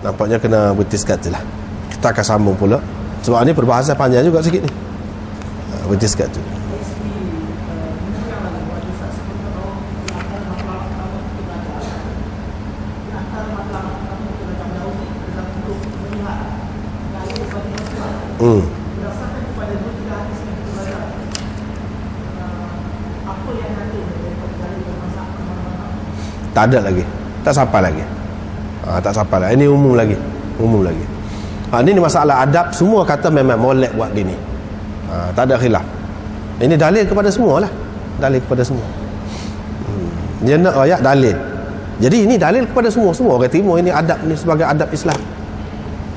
Nampaknya kena berhenti sekali lah. Kita akan sambung pula sebab ni perbahasan panjang juga sikit ni. Berhenti sekali tu. Tak ada lagi, tak sampai lagi. Tak sampai lagi. Ini umum lagi, umum lagi. Ini masalah adab, semua kata memang molek buat gini. Tak ada khilaf. Ini dalil kepada semua lah, dalil kepada semua. Dia nak ayat dalil. Jadi ini dalil kepada semua, semua orang terima ini adab ni sebagai adab Islam.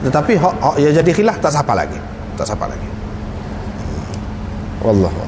Tetapi hak yang jadi khilaf tak sampai lagi, tak sampai lagi. Wallahu